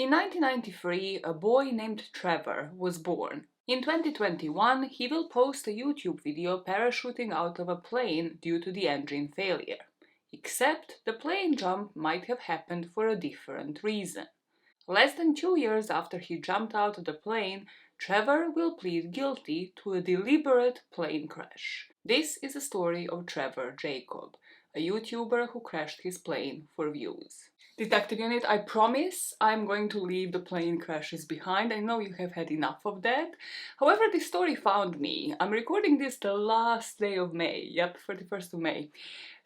In 1993, a boy named Trevor was born. In 2021, he will post a YouTube video parachuting out of a plane due to the engine failure. Except the plane jump might have happened for a different reason. Less than 2 years after he jumped out of the plane, Trevor will plead guilty to a deliberate plane crash. This is the story of Trevor Jacob, a YouTuber who crashed his plane for views. Detective Unit, I promise I'm going to leave the plane crashes behind. I know you have had enough of that. However, this story found me. I'm recording this the last day of May. Yep, 31st of May.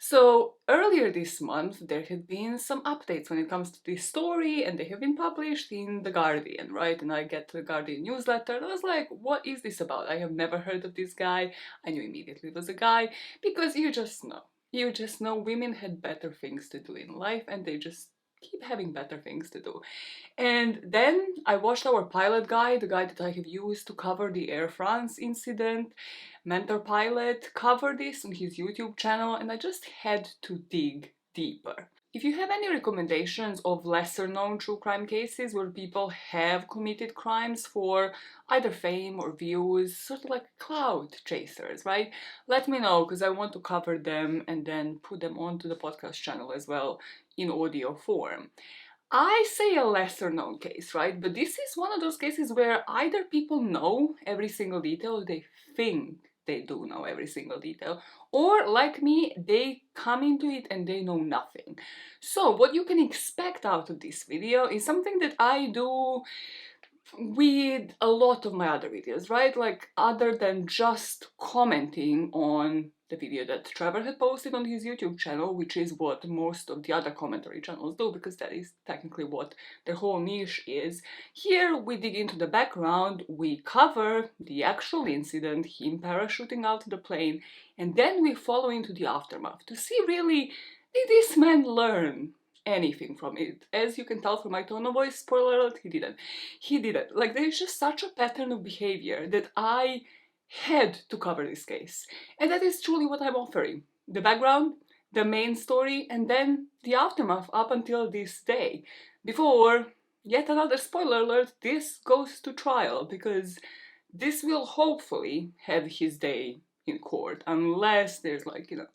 So earlier this month there had been some updates when it comes to this story, and they have been published in The Guardian, right? And I get the Guardian newsletter and I was like, what is this about? I have never heard of this guy. I knew immediately it was a guy, because you just know. You just know women had better things to do in life, and they just keep having better things to do. And then I watched our pilot guy, the guy that I have used to cover the Air France incident. Mentor Pilot covered this on his YouTube channel, and I just had to dig deeper. If you have any recommendations of lesser known true crime cases where people have committed crimes for either fame or views, sort of like clout chasers, right? Let me know, because I want to cover them and then put them onto the podcast channel as well in audio form. I say a lesser known case, right? But this is one of those cases where either people know every single detail, or they think they do know every single detail, or like me, they come into it and they know nothing. So what you can expect out of this video is something that I do with a lot of my other videos, right? Like, other than just commenting on the video that Trevor had posted on his YouTube channel, which is what most of the other commentary channels do, because that is technically what their whole niche is. Here we dig into the background, we cover the actual incident, him parachuting out of the plane, and then we follow into the aftermath to see really, did this man learn anything from it? As you can tell from my tone of voice, spoiler alert, he didn't. He didn't. Like, there's just such a pattern of behavior that I had to cover this case. And that is truly what I'm offering. The background, the main story, and then the aftermath up until this day. Before, yet another spoiler alert, this goes to trial, because this will hopefully have his day in court, unless there's, like, you know,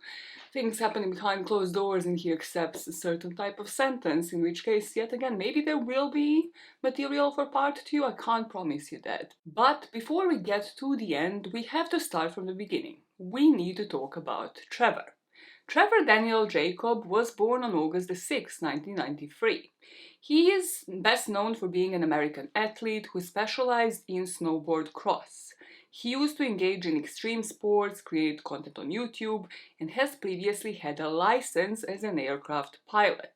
things happening behind closed doors and he accepts a certain type of sentence, in which case, yet again, maybe there will be material for part 2, I can't promise you that. But before we get to the end, we have to start from the beginning. We need to talk about Trevor. Trevor Daniel Jacob was born on August 6, 1993. He is best known for being an American athlete who specialized in snowboard cross. He used to engage in extreme sports, create content on YouTube, and has previously had a license as an aircraft pilot.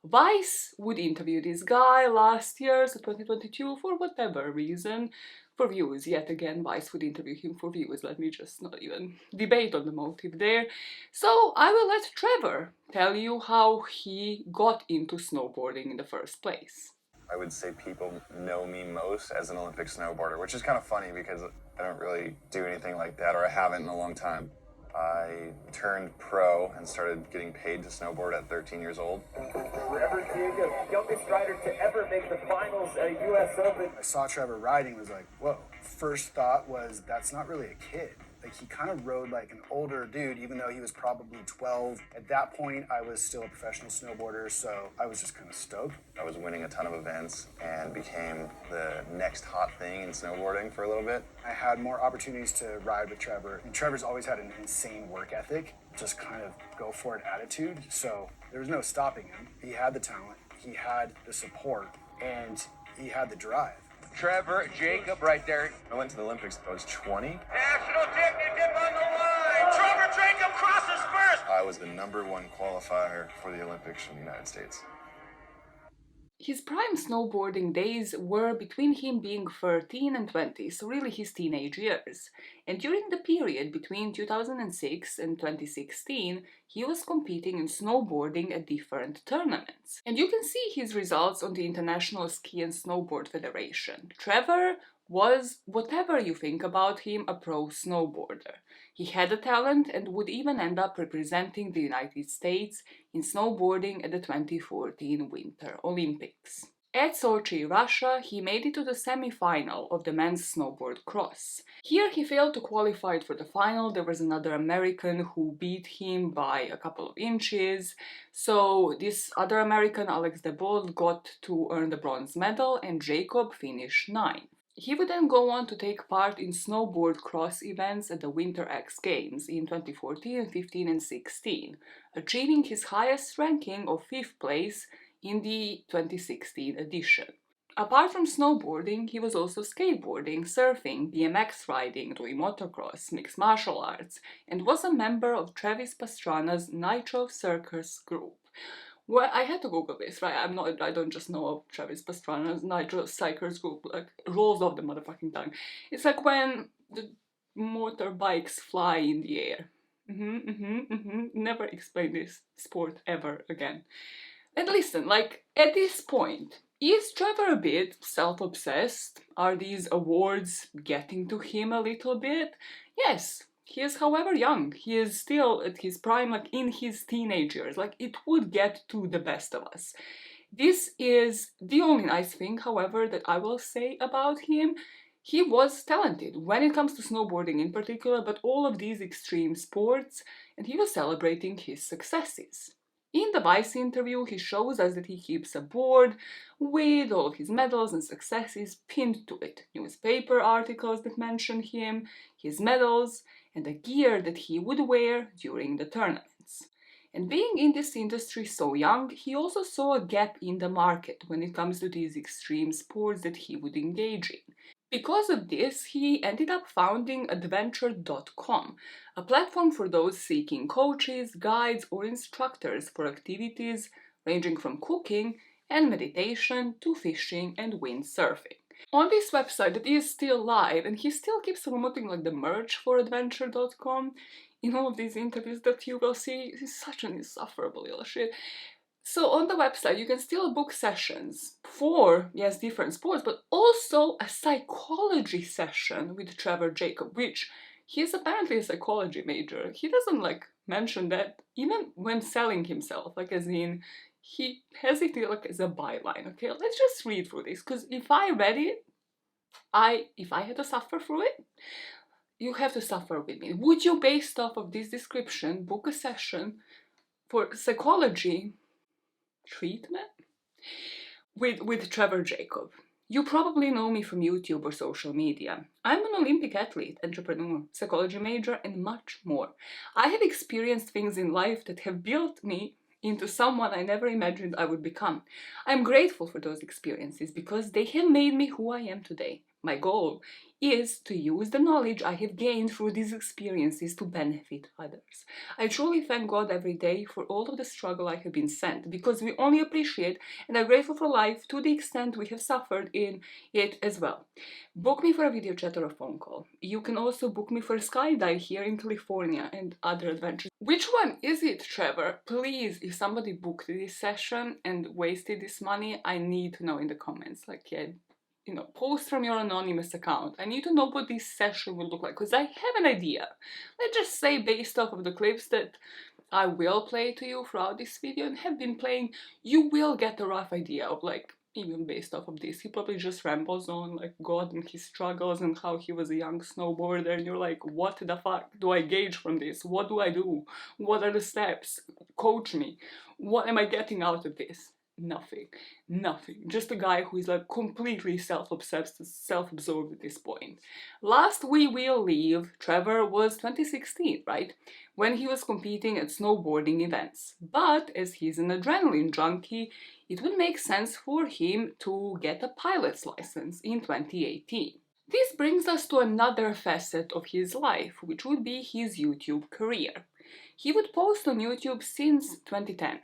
Vice would interview this guy last year, so 2022, for whatever reason, for views. Yet again, Vice would interview him for views. Let me just not even debate on the motive there. So I will let Trevor tell you how he got into snowboarding in the first place. I would say people know me most as an Olympic snowboarder, which is kind of funny because I don't really do anything like that, or I haven't in a long time. I turned pro and started getting paid to snowboard at 13 years old. Trevor Jacob, youngest rider to ever make the finals at a U.S. Open. I saw Trevor riding and was like, whoa. First thought was, that's not really a kid. Like, he kind of rode like an older dude, even though he was probably 12. At that point, I was still a professional snowboarder, so I was just kind of stoked. I was winning a ton of events and became the next hot thing in snowboarding for a little bit. I had more opportunities to ride with Trevor, and Trevor's always had an insane work ethic, just kind of go for it attitude, so there was no stopping him. He had the talent, he had the support, and he had the drive. Trevor Jacob right there. I went to the Olympics when I was 20. National championship on the line. Trevor Jacob crosses first. I was the #1 qualifier for the Olympics in the United States. His prime snowboarding days were between him being 13 and 20, so really his teenage years. And during the period between 2006 and 2016, he was competing in snowboarding at different tournaments. And you can see his results on the International Ski and Snowboard Federation. Trevor was, whatever you think about him, a pro snowboarder. He had a talent and would even end up representing the United States in snowboarding at the 2014 Winter Olympics. At Sochi, Russia, he made it to the semi-final of the men's snowboard cross. Here he failed to qualify for the final. There was another American who beat him by a couple of inches. So this other American, Alex DeBold, got to earn the bronze medal and Jacob finished 9th. He would then go on to take part in snowboard cross events at the Winter X Games in 2014, 15 and 16, achieving his highest ranking of 5th place in the 2016 edition. Apart from snowboarding, he was also skateboarding, surfing, BMX riding, doing motocross, mixed martial arts, and was a member of Travis Pastrana's Nitro Circus group. Well, I had to Google this, right? I don't just know of Travis Pastrana's Nitro Circus group, like, rolls off the motherfucking tongue. It's like when the motorbikes fly in the air. Never explain this sport ever again. And listen, like, at this point, is Trevor a bit self-obsessed? Are these awards getting to him a little bit? Yes, he is, however, young. He is still at his prime, like, in his teenage years. Like, it would get to the best of us. This is the only nice thing, however, that I will say about him. He was talented when it comes to snowboarding in particular, but all of these extreme sports, and he was celebrating his successes. In the Vice interview, he shows us that he keeps a board with all of his medals and successes pinned to it, newspaper articles that mention him, his medals, and the gear that he would wear during the tournaments. And being in this industry so young, he also saw a gap in the market when it comes to these extreme sports that he would engage in. Because of this, he ended up founding adventure.com, a platform for those seeking coaches, guides, or instructors for activities ranging from cooking and meditation to fishing and windsurfing. On this website that is still live, and he still keeps promoting like the merch for adventure.com, in all of these interviews that you will see, he's such an insufferable little shit. So on the website, you can still book sessions for, yes, different sports, but also a psychology session with Trevor Jacob, which he is apparently a psychology major. He doesn't like mention that even when selling himself, like as in, he has it like as a byline. Okay, let's just read through this, because if I read it, if I had to suffer through it, you have to suffer with me. Would you, based off of this description, book a session for psychology treatment with Trevor Jacob? You probably know me from YouTube or social media. I'm an Olympic athlete, entrepreneur, psychology major, and much more. I have experienced things in life that have built me into someone I never imagined I would become. I'm grateful for those experiences because they have made me who I am today. My goal is to use the knowledge I have gained through these experiences to benefit others. I truly thank God every day for all of the struggle I have been sent, because we only appreciate and are grateful for life to the extent we have suffered in it as well. Book me for a video chat or a phone call. You can also book me for a skydive here in California and other adventures. Which one is it, Trevor? Please, if somebody booked this session and wasted this money, I need to know in the comments. Like, yeah, you know, post from your anonymous account. I need to know what this session will look like, because I have an idea. Let's just say, based off of the clips that I will play to you throughout this video and have been playing, you will get a rough idea of, like, even based off of this, he probably just rambles on like God and his struggles and how he was a young snowboarder, and you're like, what the fuck do I gauge from this? What do I do? What are the steps? Coach me. What am I getting out of this? Nothing. Just a guy who is like completely self-obsessed, self-absorbed at this point. Last we will leave Trevor was 2016, right? When he was competing at snowboarding events. But as he's an adrenaline junkie, it would make sense for him to get a pilot's license in 2018. This brings us to another facet of his life, which would be his YouTube career. He would post on YouTube since 2010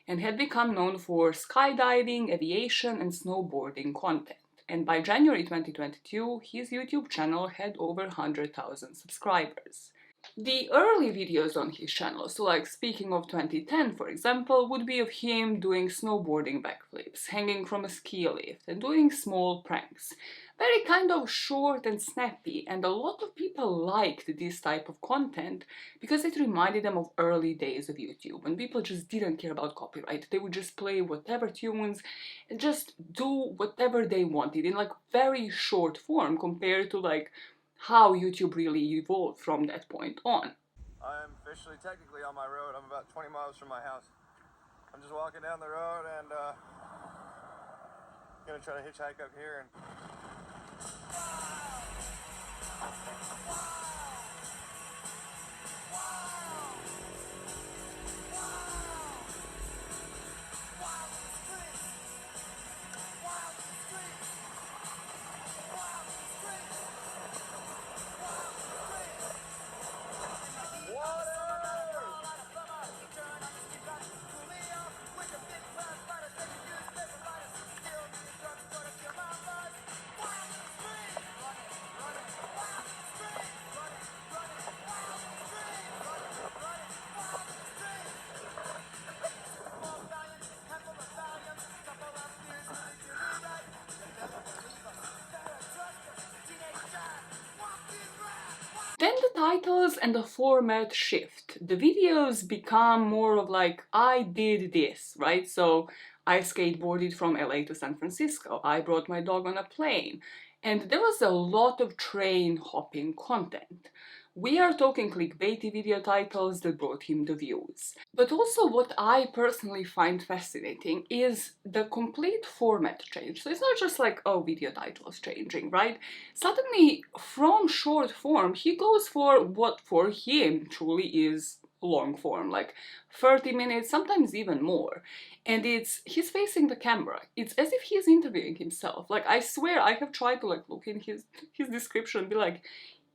and had become known for skydiving, aviation, and snowboarding content. And by January 2022, his YouTube channel had over 100,000 subscribers. The early videos on his channel, so like speaking of 2010 for example, would be of him doing snowboarding backflips, hanging from a ski lift and doing small pranks. Very kind of short and snappy, and a lot of people liked this type of content because it reminded them of early days of YouTube when people just didn't care about copyright. They would just play whatever tunes and just do whatever they wanted in like very short form compared to like how YouTube really evolved from that point on. I'm officially, technically on my road. I'm about 20 miles from my house. I'm just walking down the road and gonna try to hitchhike up here and Then the titles and the format shift. The videos become more of like, I did this, right? So I skateboarded from LA to San Francisco, I brought my dog on a plane, and there was a lot of train hopping content. We are talking clickbaity video titles that brought him the views. But also what I personally find fascinating is the complete format change. So it's not just like, oh, video titles changing, right? Suddenly, from short form, he goes for what for him truly is long form, like 30 minutes, sometimes even more. And he's facing the camera. It's as if he's interviewing himself. Like, I swear I have tried to like look in his description and be like,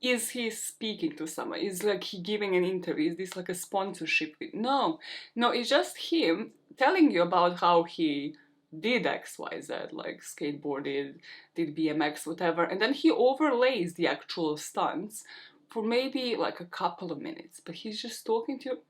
is he speaking to someone? Is like he giving an interview? Is this like a sponsorship? No, it's just him telling you about how he did XYZ, like skateboarded, did BMX, whatever, and then he overlays the actual stunts for maybe like a couple of minutes, but he's just talking to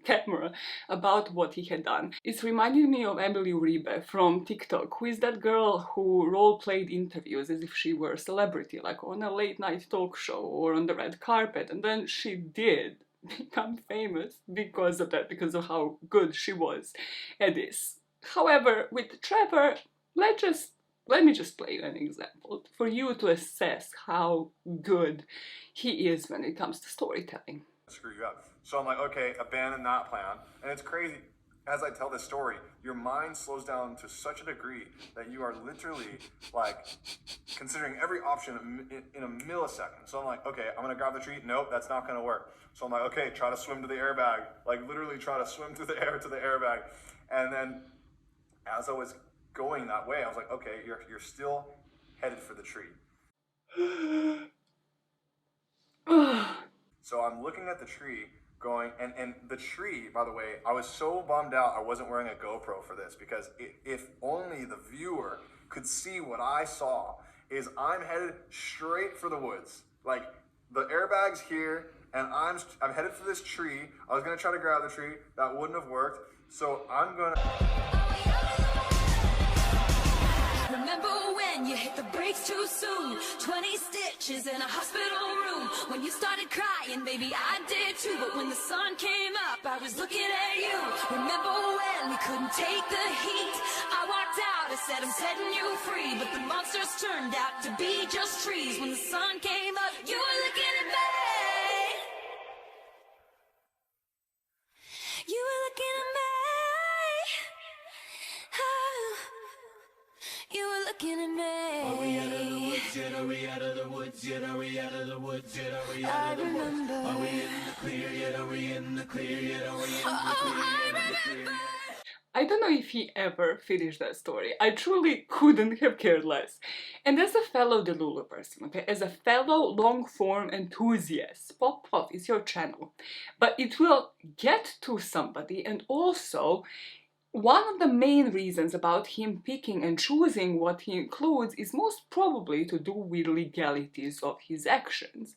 camera about what he had done. It's reminding me of Emily Uribe from TikTok, who is that girl who role-played interviews as if she were a celebrity, like on a late-night talk show or on the red carpet, and then she did become famous because of that, because of how good she was at this. However, with Trevor, let me just play an example for you to assess how good he is when it comes to storytelling. screw you up. So I'm like, okay, abandon that plan. And it's crazy. As I tell this story, your mind slows down to such a degree that you are literally like considering every option in a millisecond. So I'm like, okay, I'm gonna grab the tree. Nope, that's not gonna work. So I'm like, okay, try to swim to the airbag. Like literally try to swim through the air to the airbag. And then as I was going that way, I was like, okay, you're still headed for the tree. So I'm looking at the tree going, and the tree, by the way, I was so bummed out I wasn't wearing a GoPro for this, because if only the viewer could see what I saw, is I'm headed straight for the woods. Like, the airbag's here, and I'm headed for this tree. I was gonna try to grab the tree, that wouldn't have worked, so I'm gonna... Remember when you hit the brakes too soon? 20 stitches in a hospital room. When you started crying, baby, I did too. But when the sun came up, I was looking at you. Remember when we couldn't take the heat? I walked out, I said I'm setting you free. But the monsters turned out to be just trees. When the sun came up, you were looking at me. You were looking at me. Oh. You were looking at me. Are we out of the woods yet? Are we out of the woods yet? Are we out of the woods yet? Are we out of the woods? Are we in the clear yet? Are we in the clear yet? Are we in the clear yet? I don't know if he ever finished that story. I truly couldn't have cared less. And as a fellow Delulu person, okay, as a fellow long-form enthusiast, Pop Pop is your channel. But it will get to somebody, and also one of the main reasons about him picking and choosing what he includes is most probably to do with legalities of his actions.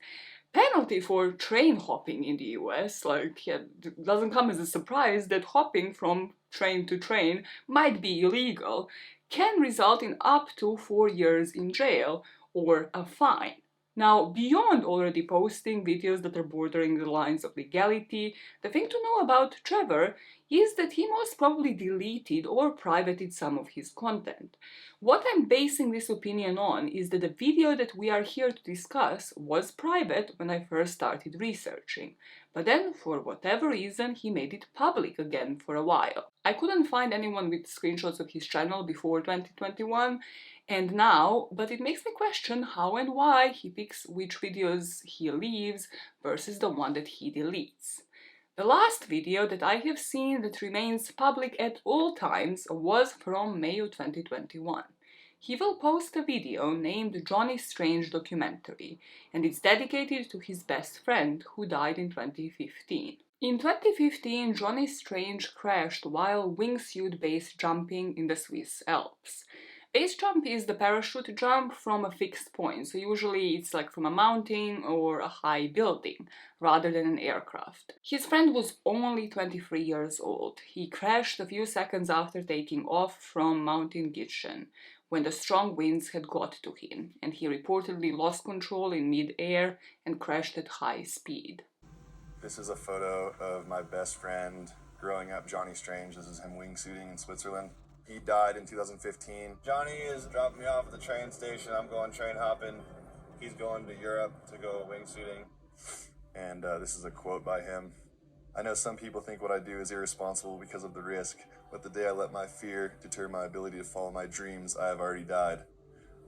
penalty for train hopping in the US, like, yeah, it doesn't come as a surprise that hopping from train to train might be illegal, can result in up to 4 years in jail or a fine. Now, beyond already posting videos that are bordering the lines of legality, the thing to know about Trevor is that he most probably deleted or privated some of his content. What I'm basing this opinion on is that the video that we are here to discuss was private when I first started researching, but then for whatever reason he made it public again for a while. I couldn't find anyone with screenshots of his channel before 2021 and now, but it makes me question how and why he picks which videos he leaves versus the one that he deletes. The last video that I have seen that remains public at all times was from May of 2021. He will post a video named Johnny Strange Documentary, and it's dedicated to his best friend who died in 2015. In 2015, Johnny Strange crashed while wingsuit base jumping in the Swiss Alps. Base jump is the parachute jump from a fixed point, so usually it's like from a mountain or a high building, rather than an aircraft. His friend was only 23 years old. He crashed a few seconds after taking off from Mount Gitchen, when the strong winds had got to him, and he reportedly lost control in mid-air and crashed at high speed. This is a photo of my best friend growing up, Johnny Strange. This is him wingsuiting in Switzerland. He died in 2015. Johnny is dropping me off at the train station. I'm going train hopping. He's going to Europe to go wingsuiting. And this is a quote by him. I know some people think what I do is irresponsible because of the risk, but the day I let my fear deter my ability to follow my dreams, I have already died.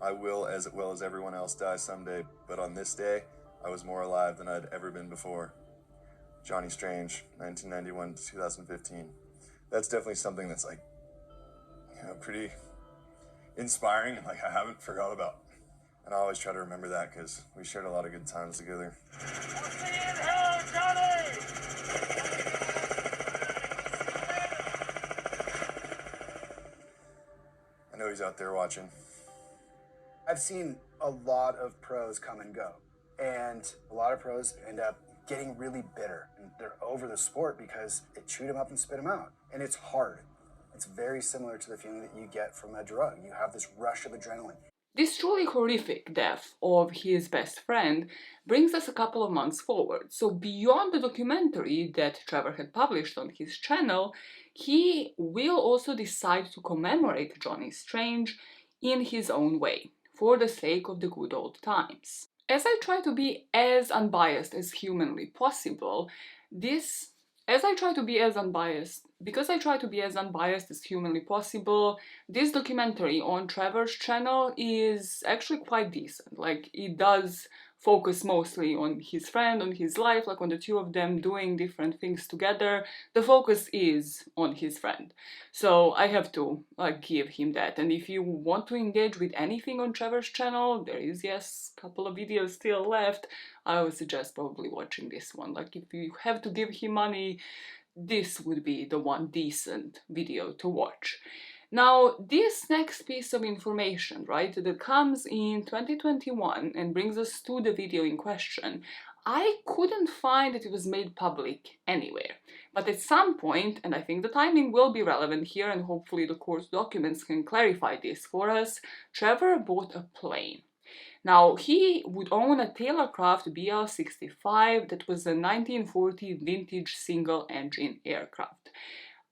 I will, as well as everyone else, die someday, but on this day, I was more alive than I'd ever been before. Johnny Strange, 1991 to 2015. That's definitely something that's like, pretty inspiring and like I haven't forgot about. And I always try to remember that because we shared a lot of good times together. We'll see you in hell, Johnny! I know he's out there watching. I've seen a lot of pros come and go, and a lot of pros end up getting really bitter and they're over the sport because it chewed them up and spit them out. And it's hard. It's very similar to the feeling that you get from a drug. You have this rush of adrenaline. This truly horrific death of his best friend brings us a couple of months forward. So beyond the documentary that Trevor had published on his channel, he will also decide to commemorate Johnny Strange in his own way, for the sake of the good old times. As I try to be as unbiased as humanly possible, because I try to be as unbiased as humanly possible, this documentary on Trevor's channel is actually quite decent. Like, it does focus mostly on his friend, on his life, like on the two of them doing different things together. The focus is on his friend. So I have to give him that. And if you want to engage with anything on Trevor's channel, there is, yes, a couple of videos still left. I would suggest probably watching this one. Like, if you have to give him money, this would be the one decent video to watch. Now, this next piece of information, right, that comes in 2021 and brings us to the video in question, I couldn't find that it was made public anywhere. But at some point, and I think the timing will be relevant here, and hopefully the court documents can clarify this for us, Trevor bought a plane. Now, he would own a Taylorcraft BL-65 that was a 1940 vintage single-engine aircraft.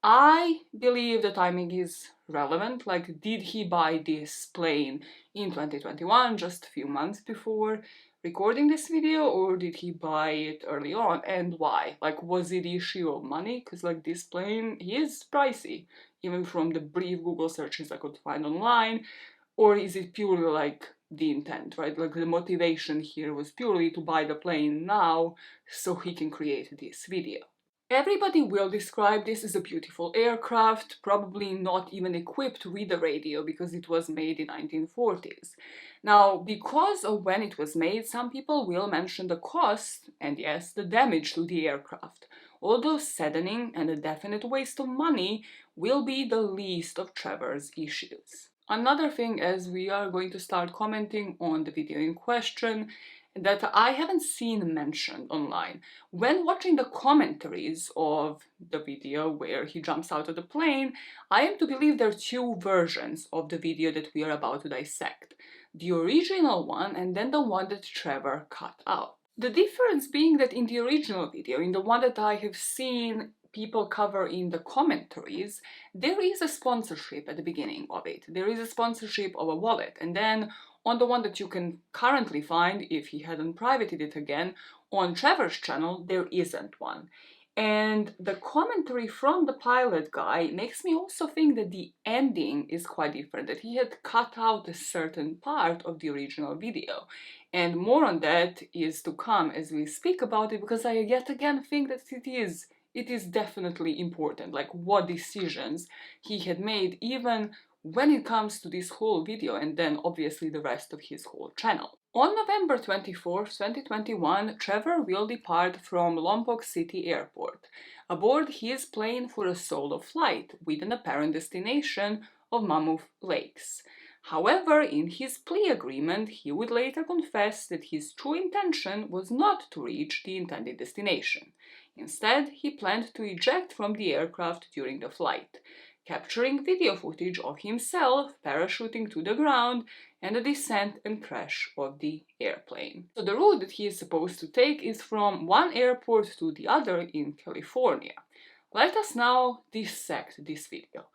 I believe the timing is relevant. Like, did he buy this plane in 2021, just a few months before recording this video, or did he buy it early on, and why? Like, was it the issue of money? Because, like, this plane is pricey, even from the brief Google searches I could find online, or is it purely like the intent, right? Like, the motivation here was purely to buy the plane now so he can create this video. Everybody will describe this as a beautiful aircraft, probably not even equipped with a radio because it was made in 1940s. Now, because of when it was made, some people will mention the cost and, yes, the damage to the aircraft. Although saddening and a definite waste of money will be the least of Trevor's issues. Another thing, as we are going to start commenting on the video in question, that I haven't seen mentioned online. When watching the commentaries of the video where he jumps out of the plane, I am to believe there are two versions of the video that we are about to dissect. The original one and then the one that Trevor cut out. The difference being that in the original video, in the one that I have seen people cover in the commentaries, there is a sponsorship at the beginning of it. There is a sponsorship of a wallet, and then on the one that you can currently find, if he hadn't privated it again, on Trevor's channel, there isn't one. And the commentary from the pilot guy makes me also think that the ending is quite different, that he had cut out a certain part of the original video. And more on that is to come as we speak about it, because I yet again think that it is definitely important, like what decisions he had made, even when it comes to this whole video and then obviously the rest of his whole channel. On November 24th, 2021, Trevor will depart from Lombok City Airport aboard his plane for a solo flight with an apparent destination of Mammoth Lakes. However, in his plea agreement, he would later confess that his true intention was not to reach the intended destination. Instead, he planned to eject from the aircraft during the flight, capturing video footage of himself parachuting to the ground and the descent and crash of the airplane. So the route that he is supposed to take is from one airport to the other in California. Let us now dissect this video.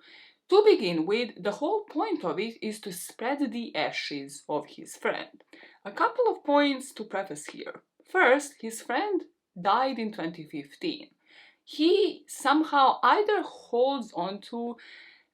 To begin with, the whole point of it is to spread the ashes of his friend. A couple of points to preface here. First, his friend died in 2015. He somehow either holds onto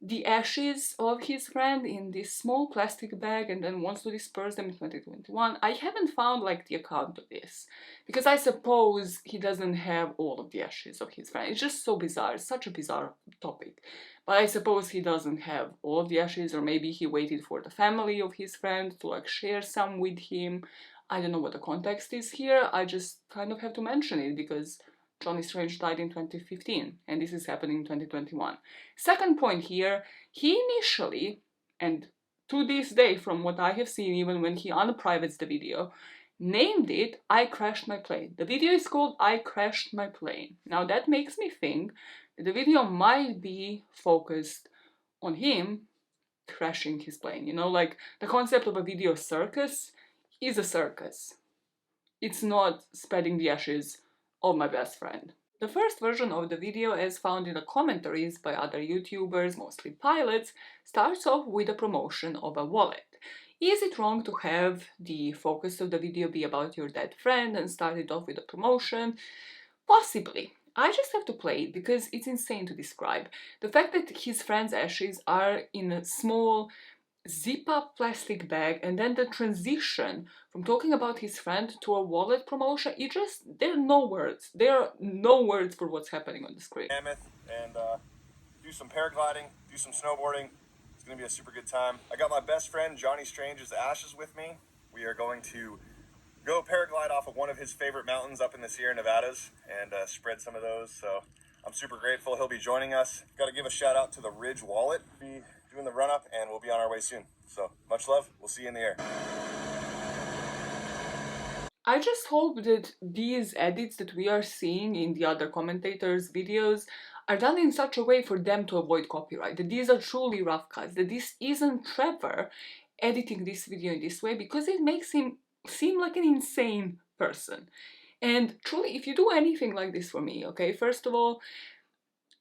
the ashes of his friend in this small plastic bag and then wants to disperse them in 2021. I haven't found like the account of this, because I suppose he doesn't have all of the ashes of his friend. It's just so bizarre, it's such a bizarre topic. But I suppose he doesn't have all of the ashes, or maybe he waited for the family of his friend to like share some with him. I don't know what the context is here, I just kind of have to mention it because Johnny Strange died in 2015, and this is happening in 2021. Second point here, he initially, and to this day from what I have seen, even when he unprivates the video, named it I Crashed My Plane. The video is called I Crashed My Plane. Now that makes me think that the video might be focused on him crashing his plane. You know, like the concept of a video circus is a circus. It's not spreading the ashes of my best friend. The first version of the video, as found in the commentaries by other YouTubers, mostly pilots, starts off with a promotion of a wallet. Is it wrong to have the focus of the video be about your dead friend and start it off with a promotion? Possibly. I just have to play it because it's insane to describe. The fact that his friend's ashes are in a small zip-up plastic bag, and then the transition from talking about his friend to a wallet promotion, there are no words. There are no words for what's happening on the screen. Mammoth and do some paragliding, do some snowboarding. It's gonna be a super good time. I got my best friend Johnny Strange's ashes with me. We are going to go paraglide off of one of his favorite mountains up in the Sierra Nevadas and spread some of those. So I'm super grateful he'll be joining us. Got to give a shout out to the Ridge Wallet. Be doing the run up and we'll be on our way soon. So much love. We'll see you in the air. I just hope that these edits that we are seeing in the other commentators' videos are done in such a way for them to avoid copyright, that these are truly rough cuts, that this isn't Trevor editing this video in this way, because it makes him seem like an insane person. And truly, if you do anything like this for me, okay, first of all,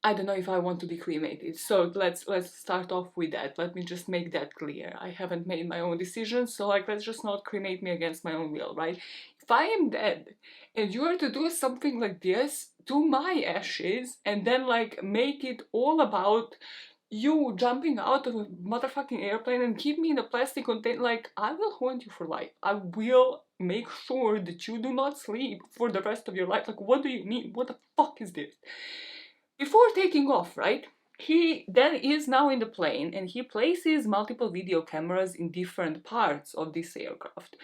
I don't know if I want to be cremated, so let's start off with that. Let me just make that clear. I haven't made my own decisions, so like let's just not cremate me against my own will, right? If I am dead and you are to do something like this to my ashes and then like make it all about you jumping out of a motherfucking airplane and keep me in a plastic container, like I will haunt you for life. I will make sure that you do not sleep for the rest of your life. Like, what do you mean? What the fuck is this? Before taking off, right, he then is now in the plane and he places multiple video cameras in different parts of this aircraft.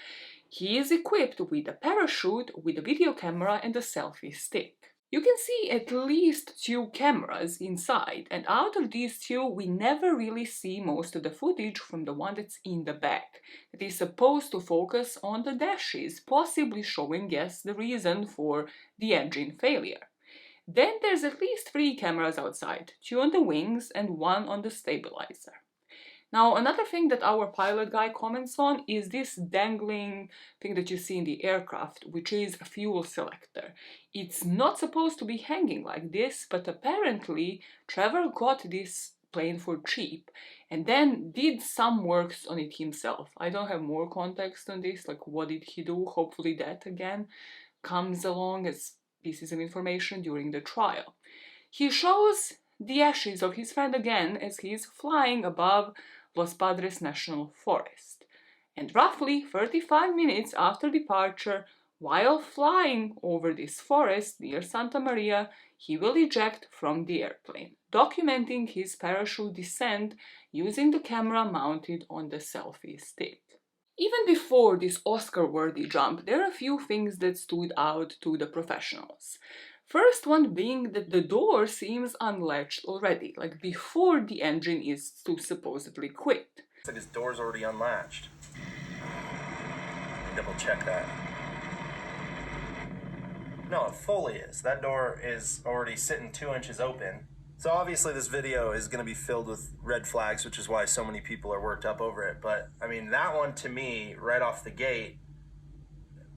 He is equipped with a parachute, with a video camera and a selfie stick. You can see at least 2 cameras inside, and out of these 2, we never really see most of the footage from the one that's in the back, that is supposed to focus on the dashes, possibly showing, yes, the reason for the engine failure. Then there's at least 3 cameras outside, 2 on the wings and 1 on the stabilizer. Now, another thing that our pilot guy comments on is this dangling thing that you see in the aircraft, which is a fuel selector. It's not supposed to be hanging like this, but apparently Trevor got this plane for cheap and then did some works on it himself. I don't have more context on this, like what did he do? Hopefully that again comes along as pieces of information during the trial. He shows the ashes of his friend again as he's flying above Los Padres National Forest. And roughly 35 minutes after departure, while flying over this forest near Santa Maria, he will eject from the airplane, documenting his parachute descent using the camera mounted on the selfie stick. Even before this Oscar-worthy jump, there are a few things that stood out to the professionals. First one being that the door seems unlatched already, like before the engine is to supposedly quit. It's like his door's already unlatched. Double check that. No, it fully is. That door is already sitting 2 inches open. So obviously this video is going to be filled with red flags, which is why so many people are worked up over it. But I mean, that one to me, right off the gate,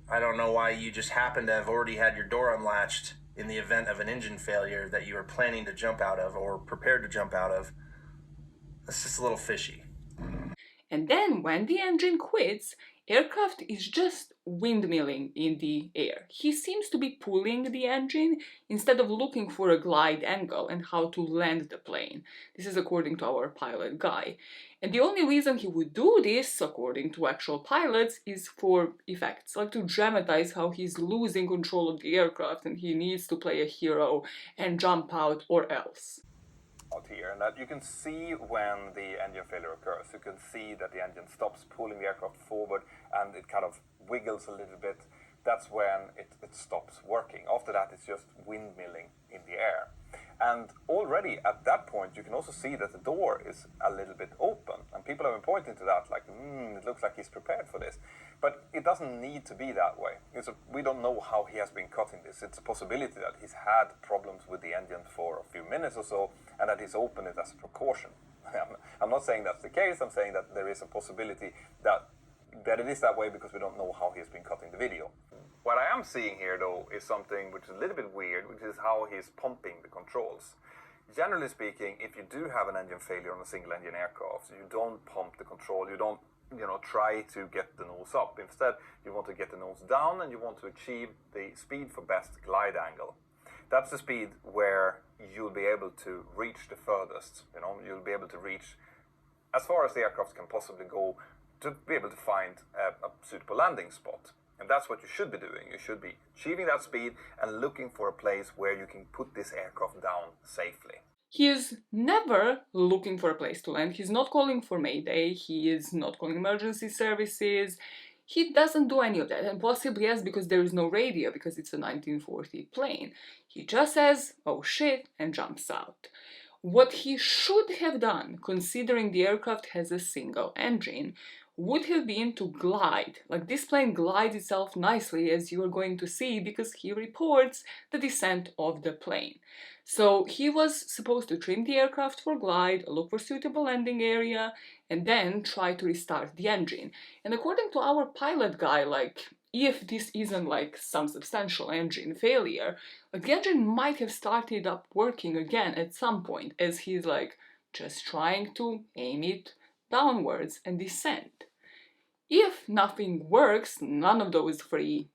I don't know why you just happen to have already had your door unlatched in the event of an engine failure that you were planning to jump out of or prepared to jump out of. That's just a little fishy. And then when the engine quits, aircraft is just windmilling in the air. He seems to be pulling the engine instead of looking for a glide angle and how to land the plane. This is according to our pilot guy. And the only reason he would do this, according to actual pilots, is for effects, like to dramatize how he's losing control of the aircraft and he needs to play a hero and jump out or else. Out here, and that you can see when the engine failure occurs. You can see that the engine stops pulling the aircraft forward and it kind of wiggles a little bit. That's when it stops working. After that, it's just windmilling in the air. And already at that point, you can also see that the door is a little bit open. And people have been pointing to that like, it looks like he's prepared for this. But it doesn't need to be that way. We don't know how he has been cutting this. It's a possibility that he's had problems with the engine for a few minutes or so, and that he's opened it as a precaution. I'm not saying that's the case. I'm saying that there is a possibility that it is that way because we don't know how he has been cutting the video. What I am seeing here, though, is something which is a little bit weird, which is how he's pumping the controls. Generally speaking, if you do have an engine failure on a single-engine aircraft, you don't pump the control. You don't, try to get the nose up. Instead, you want to get the nose down and you want to achieve the speed for best glide angle. That's the speed where you'll be able to reach the furthest. You'll be able to reach as far as the aircraft can possibly go to be able to find a suitable landing spot. And that's what you should be doing. You should be achieving that speed and looking for a place where you can put this aircraft down safely. He is never looking for a place to land. He's not calling for Mayday. He is not calling emergency services. He doesn't do any of that. And possibly, yes, because there is no radio, because it's a 1940 plane. He just says, oh shit, and jumps out. What he should have done, considering the aircraft has a single engine, would have been to glide. Like this plane glides itself nicely, as you are going to see, because he reports the descent of the plane. So he was supposed to trim the aircraft for glide, look for suitable landing area, and then try to restart the engine. And according to our pilot guy, if this isn't some substantial engine failure, the engine might have started up working again at some point, as he's just trying to aim it downwards and descend. If nothing works, none of those 3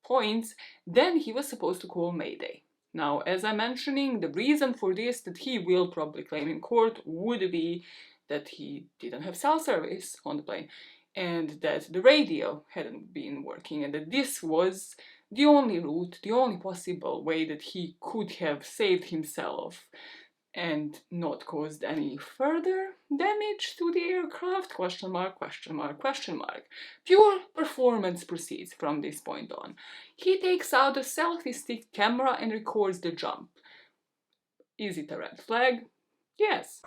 points, then he was supposed to call Mayday. Now, as I'm mentioning, the reason for this that he will probably claim in court would be that he didn't have cell service on the plane and that the radio hadn't been working and that this was the only route, the only possible way that he could have saved himself and not caused any further damage to the aircraft? Question mark, question mark, question mark. Pure performance proceeds from this point on. He takes out a selfie stick camera and records the jump. Is it a red flag? Yes.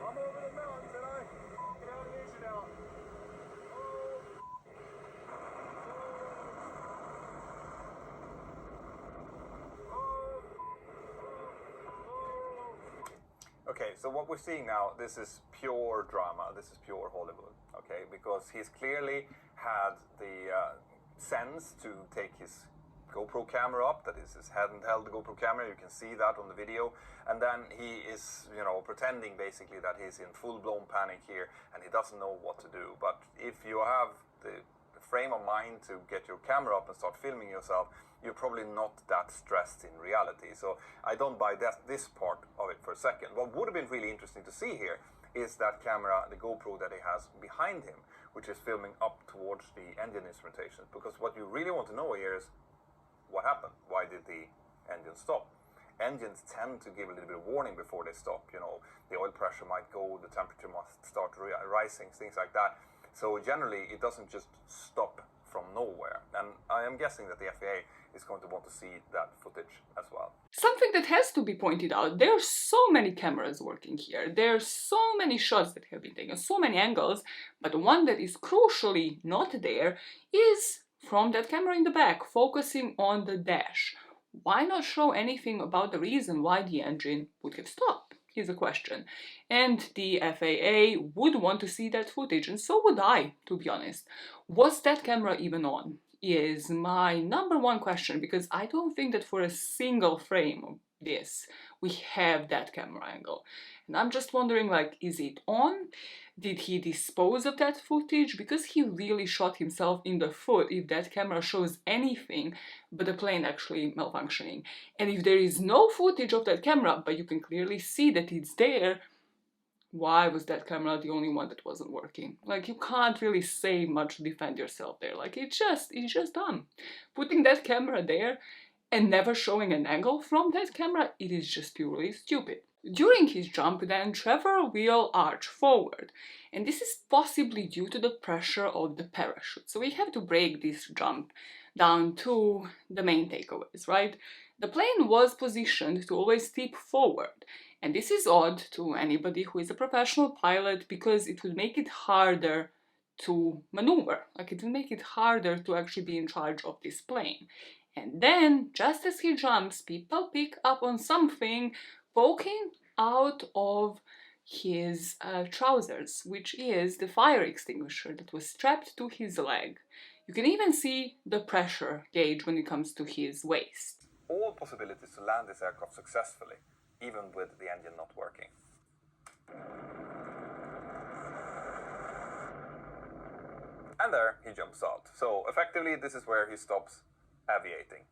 I'm over the mountains and I get out of easy now. Okay, so what we're seeing now, this is pure drama, this is pure Hollywood, okay? Because he's clearly had the sense to take his GoPro camera up, that is his handheld GoPro camera, you can see that on the video, and then he is, you know, pretending basically that he's in full-blown panic here and he doesn't know what to do. But if you have the frame of mind to get your camera up and start filming yourself, you're probably not that stressed in reality. So I don't buy this part of it for a second. What would have been really interesting to see here is that camera, the GoPro that he has behind him, which is filming up towards the engine instrumentation. Because what you really want to know here is what happened? Why did the engine stop? Engines tend to give a little bit of warning before they stop. You know, the oil pressure might go, the temperature must start rising, things like that. So generally, it doesn't just stop from nowhere. And I am guessing that the FAA is going to want to see that footage as well. Something that has to be pointed out, there are so many cameras working here. There are so many shots that have been taken, so many angles, but the one that is crucially not there is from that camera in the back, focusing on the dash. Why not show anything about the reason why the engine would have stopped? Here's a question. And the FAA would want to see that footage, and so would I, to be honest. Was that camera even on? Is my number one question, because I don't think that for a single frame of this we have that camera angle. And I'm just wondering, like, is it on? Did he dispose of that footage? Because he really shot himself in the foot if that camera shows anything but the plane actually malfunctioning. And if there is no footage of that camera, but you can clearly see that it's there, why was that camera the only one that wasn't working? Like, you can't really say much to defend yourself there. Like, it's just dumb. Putting that camera there and never showing an angle from that camera, it is just purely stupid. During his jump then, Trevor will arch forward, and this is possibly due to the pressure of the parachute. So we have to break this jump down to the main takeaways, right? The plane was positioned to always tip forward, and this is odd to anybody who is a professional pilot because it would make it harder to maneuver, like it will make it harder to actually be in charge of this plane. And then, just as he jumps, people pick up on something poking out of his trousers, which is the fire extinguisher that was strapped to his leg. You can even see the pressure gauge when it comes to his waist. All possibilities to land this aircraft successfully, even with the engine not working. And there he jumps out. So effectively this is where he stops aviating.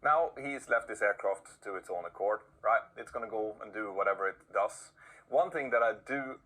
Now he's left this aircraft to its own accord, right? It's going to go and do whatever it does. One thing that I do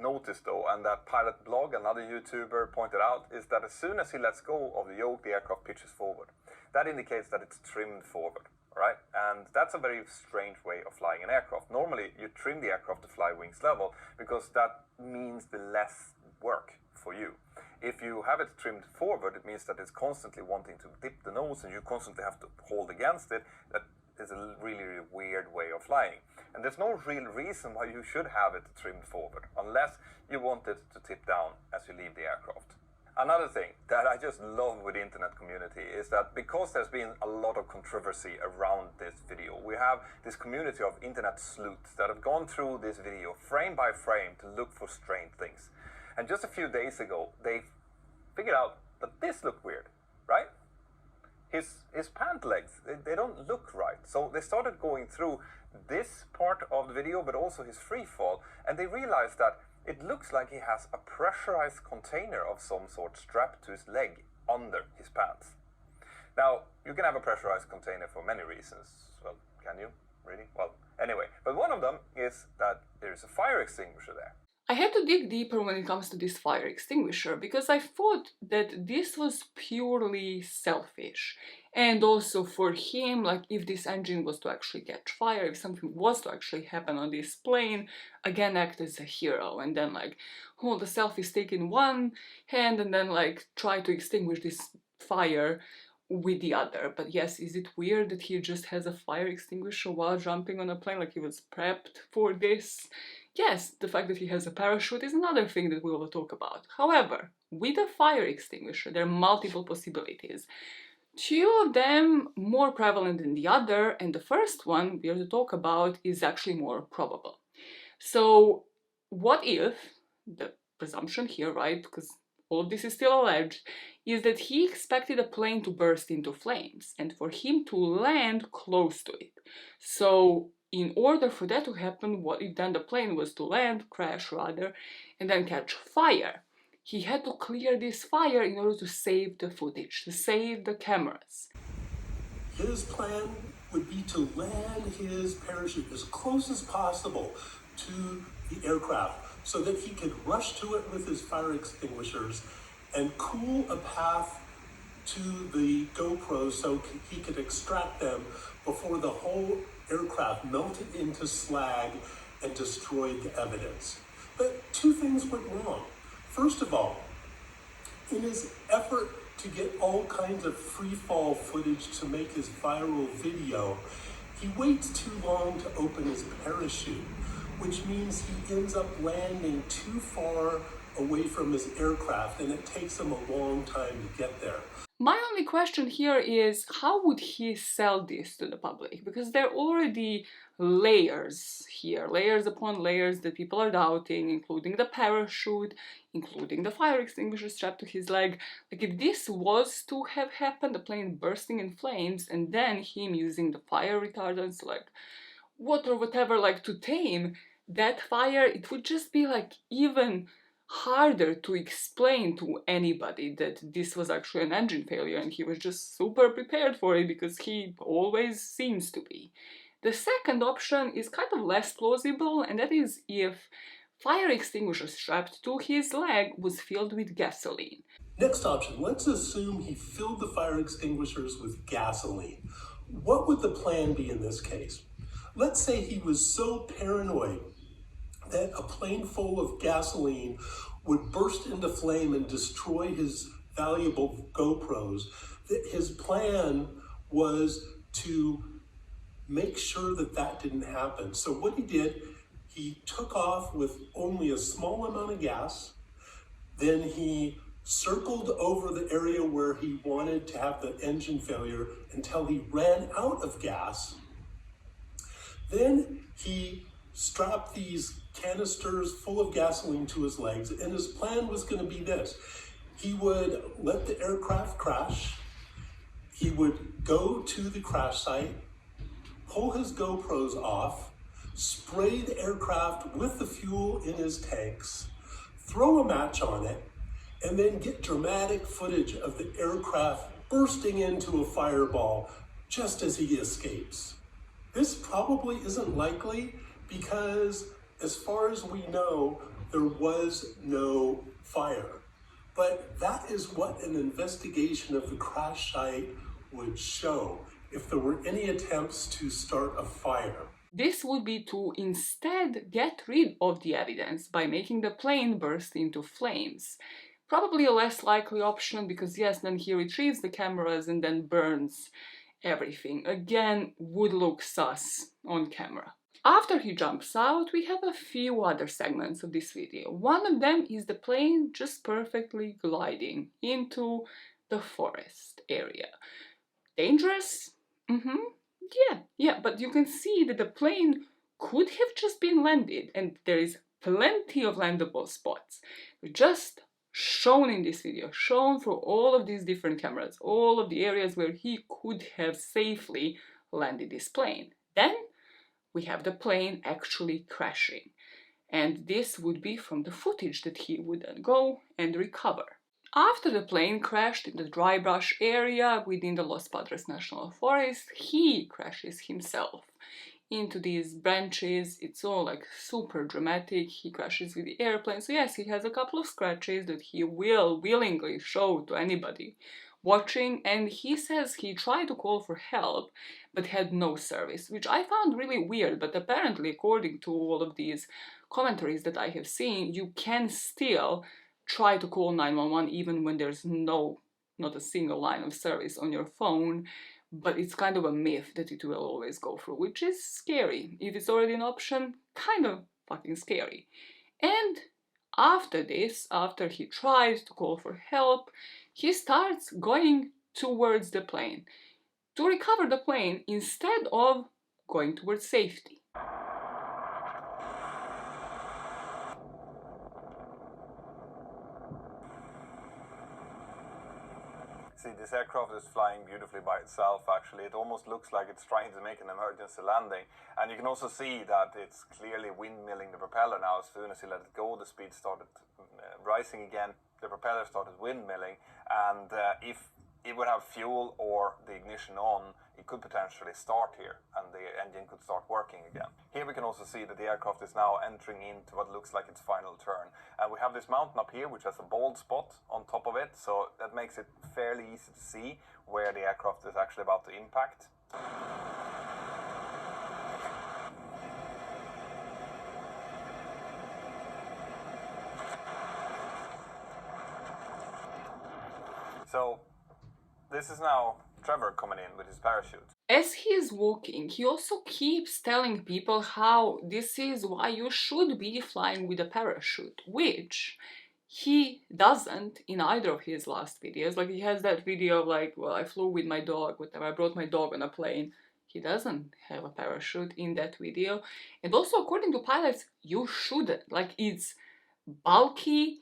notice though, and that Pilot Blog, another YouTuber, pointed out, is that as soon as he lets go of the yoke, the aircraft pitches forward. That indicates that it's trimmed forward, right? And that's a very strange way of flying an aircraft. Normally you trim the aircraft to fly wings level because that means the less work for you. If you have it trimmed forward, it means that it's constantly wanting to dip the nose and you constantly have to hold against it. That is a really, really weird way of flying. And there's no real reason why you should have it trimmed forward, unless you want it to tip down as you leave the aircraft. Another thing that I just love with the internet community is that because there's been a lot of controversy around this video, we have this community of internet sleuths that have gone through this video frame by frame to look for strange things. And just a few days ago, they figured out that this looked weird, right? His pant legs, they don't look right. So they started going through this part of the video, but also his free fall, and they realized that it looks like he has a pressurized container of some sort strapped to his leg under his pants. Now, you can have a pressurized container for many reasons. Well, can you? Really? Well, anyway, but one of them is that there is a fire extinguisher there. I had to dig deeper when it comes to this fire extinguisher because I thought that this was purely selfish. And also for him, like if this engine was to actually catch fire, if something was to actually happen on this plane, again act as a hero and then like hold the selfie stick in one hand and then like try to extinguish this fire with the other. But yes, is it weird that he just has a fire extinguisher while jumping on a plane, like he was prepped for this? Yes, the fact that he has a parachute is another thing that we will talk about. However, with a fire extinguisher, there are multiple possibilities. Two of them more prevalent than the other, and the first one we are to talk about is actually more probable. So, what if, the presumption here, right, because all of this is still alleged, is that he expected a plane to burst into flames and for him to land close to it. So, in order for that to happen, what if then the plane was to land, crash rather, and then catch fire? He had to clear this fire in order to save the footage, to save the cameras. His plan would be to land his parachute as close as possible to the aircraft so that he could rush to it with his fire extinguishers and cool a path to the GoPros so he could extract them before the whole aircraft melted into slag and destroyed the evidence. But two things went wrong. First of all, in his effort to get all kinds of free fall footage to make his viral video, he waits too long to open his parachute, which means he ends up landing too far away from his aircraft and it takes him a long time to get there. My only question here is, how would he sell this to the public? Because there are already layers here, layers upon layers that people are doubting, including the parachute, including the fire extinguisher strapped to his leg. Like if this was to have happened, the plane bursting in flames, and then him using the fire retardants like water or whatever, like to tame that fire, it would just be like even harder to explain to anybody that this was actually an engine failure and he was just super prepared for it because he always seems to be. The second option is kind of less plausible, and that is if fire extinguisher strapped to his leg was filled with gasoline. Next option, let's assume he filled the fire extinguishers with gasoline. What would the plan be in this case? Let's say he was so paranoid that a plane full of gasoline would burst into flame and destroy his valuable GoPros, that his plan was to make sure that that didn't happen. So what he did, he took off with only a small amount of gas, then he circled over the area where he wanted to have the engine failure until he ran out of gas. Then he strapped these canisters full of gasoline to his legs, and his plan was going to be this. He would let the aircraft crash, he would go to the crash site, pull his GoPros off, spray the aircraft with the fuel in his tanks, throw a match on it, and then get dramatic footage of the aircraft bursting into a fireball just as he escapes. This probably isn't likely because, as far as we know, there was no fire. But that is what an investigation of the crash site would show if there were any attempts to start a fire. This would be to instead get rid of the evidence by making the plane burst into flames. Probably a less likely option because yes, then he retrieves the cameras and then burns everything. Again, would look sus on camera. After he jumps out, we have a few other segments of this video. One of them is the plane just perfectly gliding into the forest area. Dangerous? Yeah, but you can see that the plane could have just been landed and there is plenty of landable spots. Just shown in this video, shown through all of these different cameras, all of the areas where he could have safely landed this plane. Then we have the plane actually crashing, and this would be from the footage that he would then go and recover. After the plane crashed in the dry brush area within the Los Padres National Forest, he crashes himself into these branches. It's all like super dramatic. He crashes with the airplane. So yes, he has a couple of scratches that he will willingly show to anybody watching, and he says he tried to call for help but had no service, which I found really weird. But apparently, according to all of these commentaries that I have seen, you can still try to call 911 even when there's not a single line of service on your phone. But it's kind of a myth that it will always go through, which is scary. If it's already an option, kind of fucking scary. And after this, after he tries to call for help, he starts going towards the plane to recover the plane instead of going towards safety. See, this aircraft is flying beautifully by itself, actually. It almost looks like it's trying to make an emergency landing. And you can also see that it's clearly windmilling the propeller now. As soon as you let it go, the speed started rising again. The propeller started windmilling. And if it would have fuel or the ignition on, it could potentially start here and the engine could start working again. Here we can also see that the aircraft is now entering into what looks like its final turn. And we have this mountain up here which has a bald spot on top of it, so that makes it fairly easy to see where the aircraft is actually about to impact. So this is now Trevor coming in with his parachute. As he is walking, he also keeps telling people how this is why you should be flying with a parachute, which he doesn't in either of his last videos. Like, he has that video of like, well, I flew with my dog, whatever, I brought my dog on a plane. He doesn't have a parachute in that video. And also, according to pilots, you shouldn't. Like, it's bulky,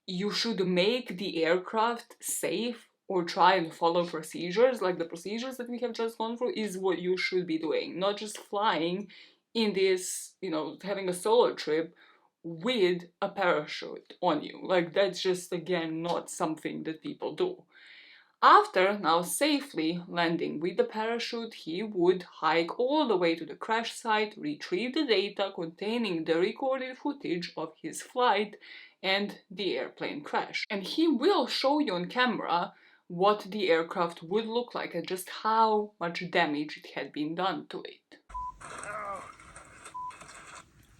you should make the aircraft safe or try and follow procedures. Like, the procedures that we have just gone through is what you should be doing, not just flying in this, you know, having a solo trip with a parachute on you. Like, that's just, again, not something that people do. After now safely landing with the parachute, he would hike all the way to the crash site, retrieve the data containing the recorded footage of his flight and the airplane crash. And he will show you on camera what the aircraft would look like and just how much damage it had been done to it.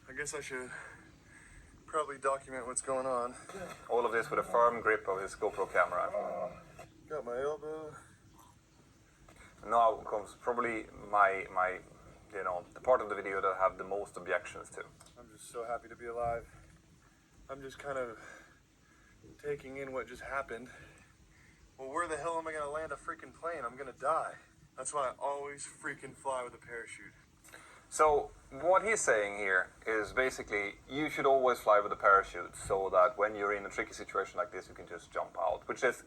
I guess I should probably document what's going on. All of this with a firm grip of his GoPro camera. Got my elbow. Now comes probably my you know, the part of the video that I have the most objections to. I'm just so happy to be alive. I'm just kind of taking in what just happened. Well, where the hell am I gonna land a freaking plane? I'm gonna die. That's why I always freaking fly with a parachute. So what he's saying here is basically you should always fly with a parachute so that when you're in a tricky situation like this, you can just jump out, which is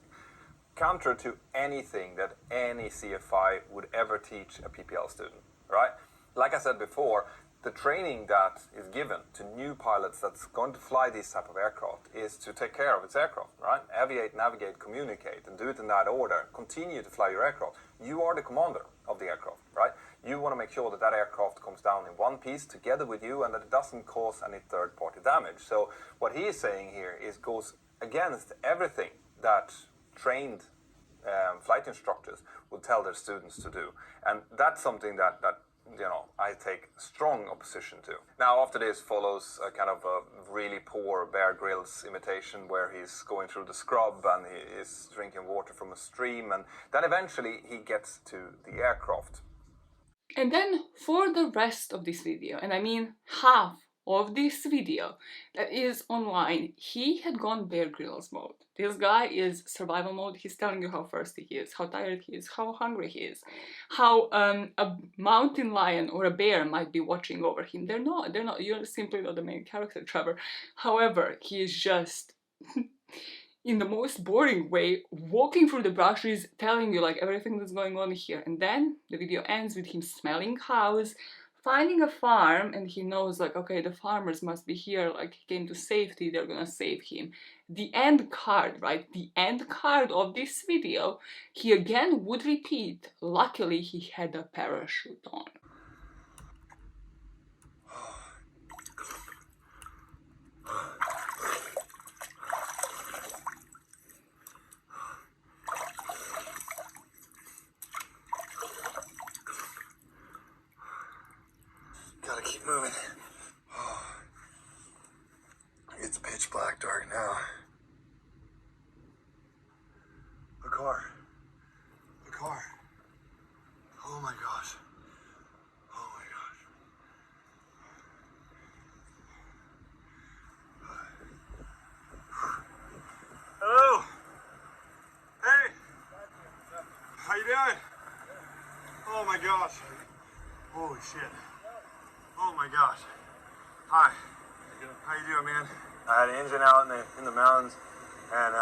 counter to anything that any CFI would ever teach a PPL student, right? Like I said before, the training that is given to new pilots that's going to fly this type of aircraft is to take care of its aircraft, right? Aviate, navigate, communicate, and do it in that order. Continue to fly your aircraft. You are the commander of the aircraft, right? You want to make sure that that aircraft comes down in one piece together with you and that it doesn't cause any third-party damage. So what he is saying here is goes against everything that trained flight instructors will tell their students to do. And that's something that you know, I take strong opposition to. Now, after this follows a kind of a really poor Bear Grylls imitation where he's going through the scrub and he is drinking water from a stream, and then eventually he gets to the aircraft. And then for the rest of this video, and I mean half of this video that is online, he had gone Bear Grylls mode. This guy is survival mode. He's telling you how thirsty he is, how tired he is, how hungry he is, how a mountain lion or a bear might be watching over him. They're not, you're simply not the main character, Trevor. However, he is just in the most boring way, walking through the brushes, telling you like everything that's going on here. And then the video ends with him smelling cows, finding a farm, and he knows like, okay, the farmers must be here, like he came to safety, they're gonna save him. The end card, right? The end card of this video, he again would repeat, luckily he had a parachute on. pitch black dark now. A car. A car. Oh my gosh. Oh my gosh. Hello. Hey. How you doing? Oh my gosh. Holy shit. Oh my gosh. Hi. How you doing, man? I had an engine out in the mountains, and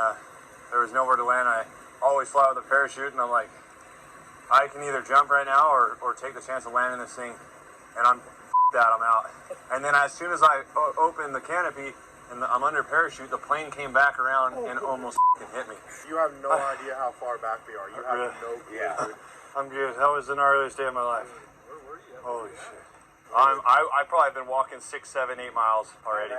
there was nowhere to land. I always fly with a parachute, and I'm like, I can either jump right now or take the chance of landing this thing, and I'm out. And then as soon as I opened the canopy and I'm under parachute, the plane came back around and almost hit me. You have no idea how far back we are. You have no clue. Yeah. I'm good. That was the gnarliest day of my life. Where were you? Holy shit. I probably been walking 6, 7, 8 miles already.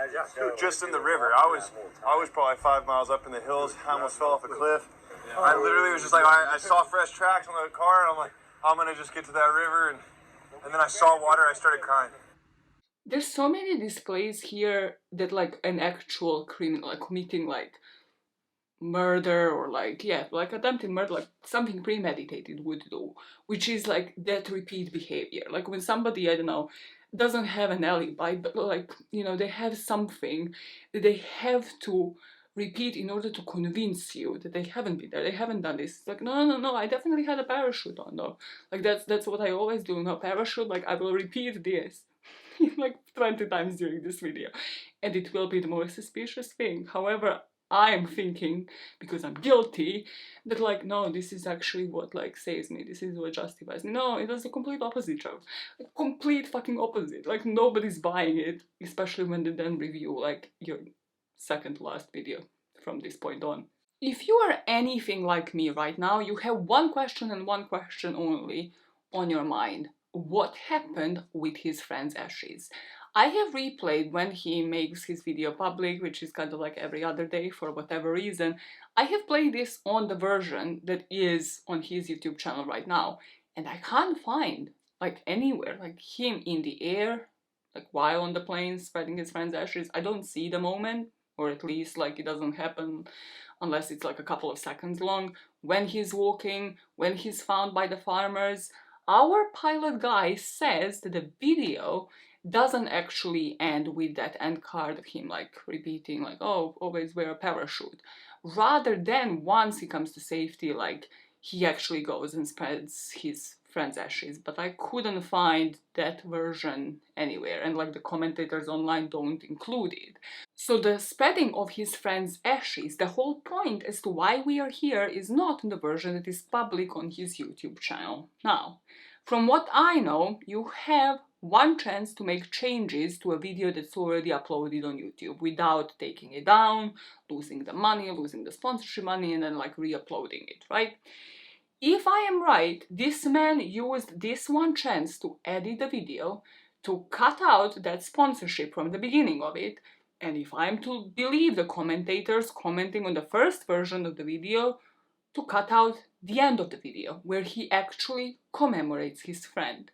Just in the river. I was probably 5 miles up in the hills. I almost fell off a cliff. I literally was just like, I saw fresh tracks on the car, and I'm like, I'm gonna just get to that river, and then I saw water. I started crying. There's so many displays here that like an actual criminal, like committing like murder or like, yeah, like attempted murder, like something premeditated would do, which is like that repeat behavior. Like when somebody, I don't know, doesn't have an alibi, but like, you know, they have something that they have to repeat in order to convince you that they haven't been there, they haven't done this. It's like, no, I definitely had a parachute on though. Like that's what I always do, no parachute, like I will repeat this like 20 times during this video, and it will be the most suspicious thing. However, I'm thinking, because I'm guilty, that like, no, this is actually what like saves me, this is what justifies me. No, it was the complete opposite, Joe. Like, complete fucking opposite. Like nobody's buying it, especially when they then review like your second to last video from this point on. If you are anything like me right now, you have one question and one question only on your mind. What happened with his friend's ashes? I have replayed when he makes his video public, which is kind of like every other day for whatever reason. I have played this on the version that is on his YouTube channel right now, and I can't find like anywhere like him in the air, like while on the plane spreading his friend's ashes. I don't see the moment, or at least like it doesn't happen unless it's like a couple of seconds long. When he's walking, when he's found by the farmers, our pilot guy says that the video doesn't actually end with that end card of him like repeating like, oh, always wear a parachute. Rather than once he comes to safety, like he actually goes and spreads his friend's ashes. But I couldn't find that version anywhere, and like the commentators online don't include it. So the spreading of his friend's ashes, the whole point as to why we are here, is not in the version that is public on his YouTube channel. Now, from what I know, you have one chance to make changes to a video that's already uploaded on YouTube without taking it down, losing the money, losing the sponsorship money, and then like re-uploading it, right? If I am right, this man used this one chance to edit the video, to cut out that sponsorship from the beginning of it, and if I'm to believe the commentators commenting on the first version of the video, to cut out the end of the video, where he actually commemorates his friend.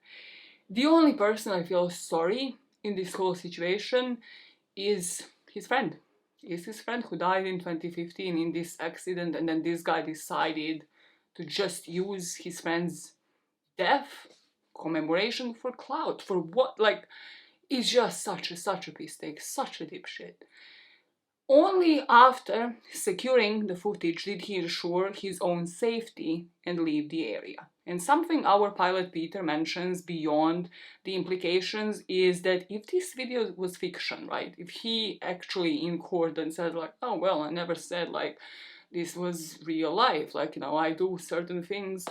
The only person I feel sorry in this whole situation is his friend. Is his friend who died in 2015 in this accident, and then this guy decided to just use his friend's death commemoration for clout. For what? Like, it's just such a mistake, such a dipshit. Only after securing the footage did he ensure his own safety and leave the area. And something our pilot Peter mentions beyond the implications is that if this video was fiction, right? If he actually in court and said like, oh well, I never said like this was real life, like, you know, I do certain things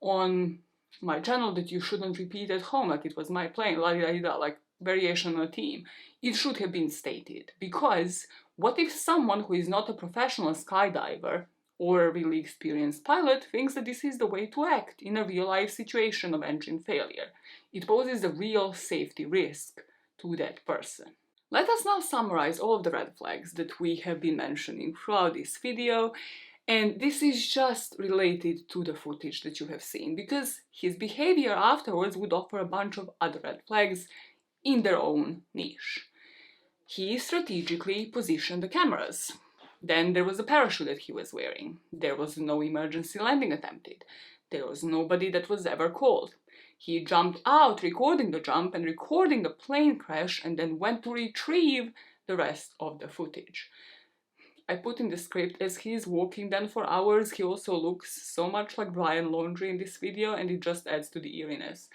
on my channel that you shouldn't repeat at home, like it was my plane, like variation on a theme. It should have been stated, because what if someone who is not a professional skydiver or a really experienced pilot thinks that this is the way to act in a real-life situation of engine failure? It poses a real safety risk to that person. Let us now summarize all of the red flags that we have been mentioning throughout this video, and this is just related to the footage that you have seen, because his behavior afterwards would offer a bunch of other red flags in their own niche. He strategically positioned the cameras. Then there was a parachute that he was wearing. There was no emergency landing attempted. There was nobody that was ever called. He jumped out, recording the jump and recording the plane crash, and then went to retrieve the rest of the footage. I put in the script, as he is walking then for hours, he also looks so much like Brian Laundrie in this video, and it just adds to the eeriness.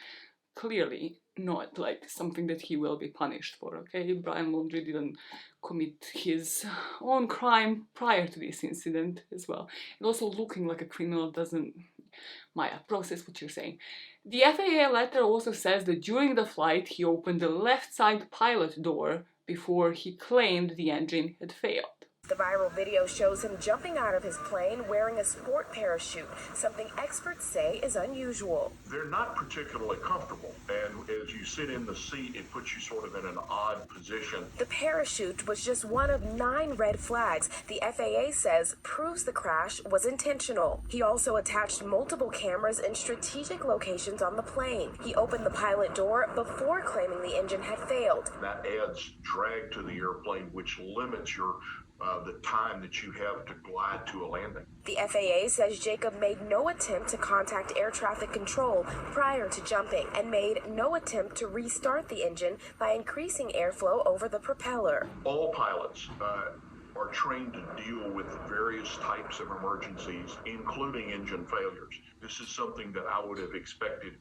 Clearly not like something that he will be punished for, okay? Brian Laundrie didn't commit his own crime prior to this incident as well. And also looking like a criminal doesn't... Maya, process what you're saying. The FAA letter also says that during the flight he opened the left side pilot door before he claimed the engine had failed. The viral video shows him jumping out of his plane wearing a sport parachute, something experts say is unusual. They're not particularly comfortable, and as you sit in the seat, it puts you sort of in an odd position. The parachute was just one of 9 red flags the FAA says proves the crash was intentional. He also attached multiple cameras in strategic locations on the plane. He opened the pilot door before claiming the engine had failed. That adds drag to the airplane, which limits your the time that you have to glide to a landing. The FAA says Jacob made no attempt to contact air traffic control prior to jumping and made no attempt to restart the engine by increasing airflow over the propeller. All pilots are trained to deal with various types of emergencies, including engine failures. This is something that I would have expected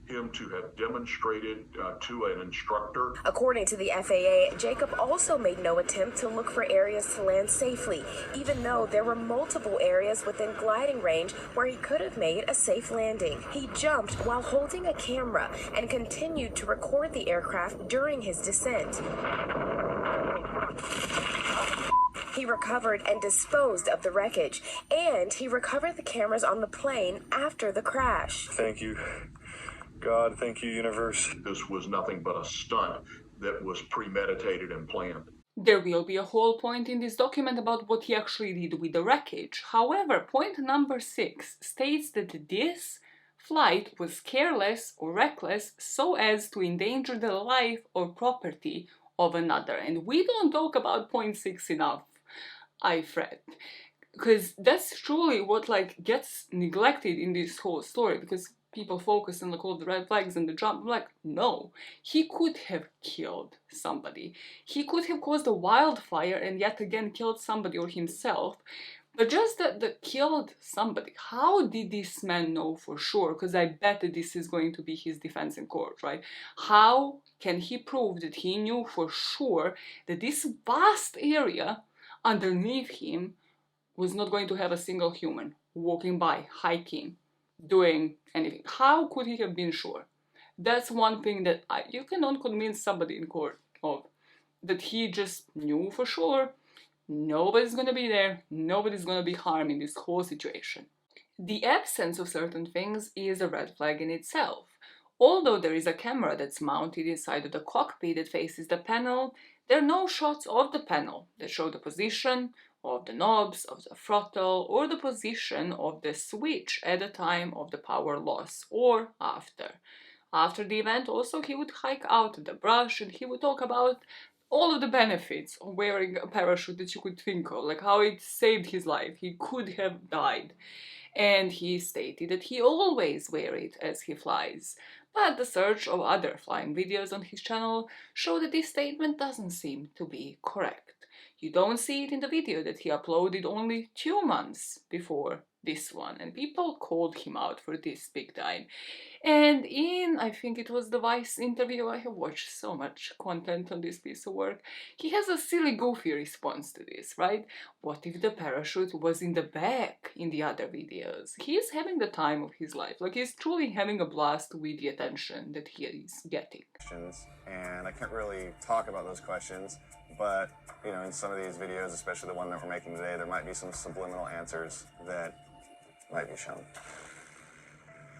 him to have demonstrated to an instructor. According to the FAA, Jacob also made no attempt to look for areas to land safely, even though there were multiple areas within gliding range where he could have made a safe landing. He jumped while holding a camera and continued to record the aircraft during his descent. He recovered and disposed of the wreckage, and he recovered the cameras on the plane after the crash. Thank you, God. Thank you, universe. This was nothing but a stunt that was premeditated and planned. There will be a whole point in this document about what he actually did with the wreckage. However, point number 6 states that this flight was careless or reckless so as to endanger the life or property of another. And we don't talk about point 6 enough, I fret. Because that's truly what gets neglected in this whole story, because people focus on all the red flags and the jump. No, he could have killed somebody. He could have caused a wildfire and yet again killed somebody or himself. But just that killed somebody. How did this man know for sure? Because I bet that this is going to be his defense in court, right? How can he prove that he knew for sure that this vast area underneath him was not going to have a single human walking by, hiking, doing anything? How could he have been sure? That's one thing that you cannot convince somebody in court of. That he just knew for sure nobody's gonna be there, nobody's gonna be harmed in this whole situation. The absence of certain things is a red flag in itself. Although there is a camera that's mounted inside of the cockpit that faces the panel, there are no shots of the panel that show the position of the knobs, of the throttle, or the position of the switch at the time of the power loss or after. After the event, also, he would hike out the brush and he would talk about all of the benefits of wearing a parachute that you could think of, like how it saved his life. He could have died. And he stated that he always wears it as he flies. But the search of other flying videos on his channel show that this statement doesn't seem to be correct. You don't see it in the video that he uploaded only 2 months before this one, and people called him out for this big time. And in, I think it was the Vice interview, I have watched so much content on this piece of work, he has a silly, goofy response to this, right? What if the parachute was in the back in the other videos? He's having the time of his life. He's truly having a blast with the attention that he is getting. And I can't really talk about those questions, but, in some of these videos, especially the one that we're making today, there might be some subliminal answers that might be shown.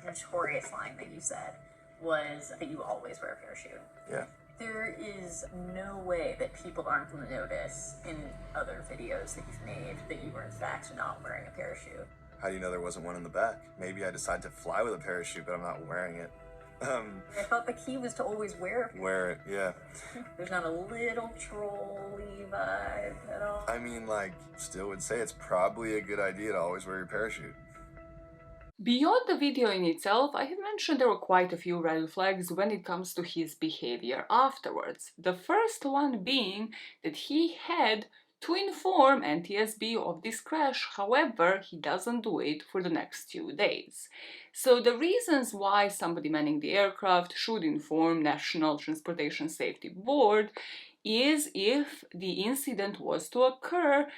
Notorious line that you said was that you always wear a parachute. Yeah. There is no way that people aren't going to notice in other videos that you've made that you were in fact not wearing a parachute. How do you know there wasn't one in the back? Maybe I decided to fly with a parachute, but I'm not wearing it. I thought the key was to always wear it. Wear it, yeah. There's not a little trolley vibe at all. I mean, like, still would say it's probably a good idea to always wear your parachute. Beyond the video in itself, I have mentioned there were quite a few red flags when it comes to his behavior afterwards. The first one being that he had to inform NTSB of this crash, however, he doesn't do it for the next 2 days. So the reasons why somebody manning the aircraft should inform National Transportation Safety Board is if the incident was to occur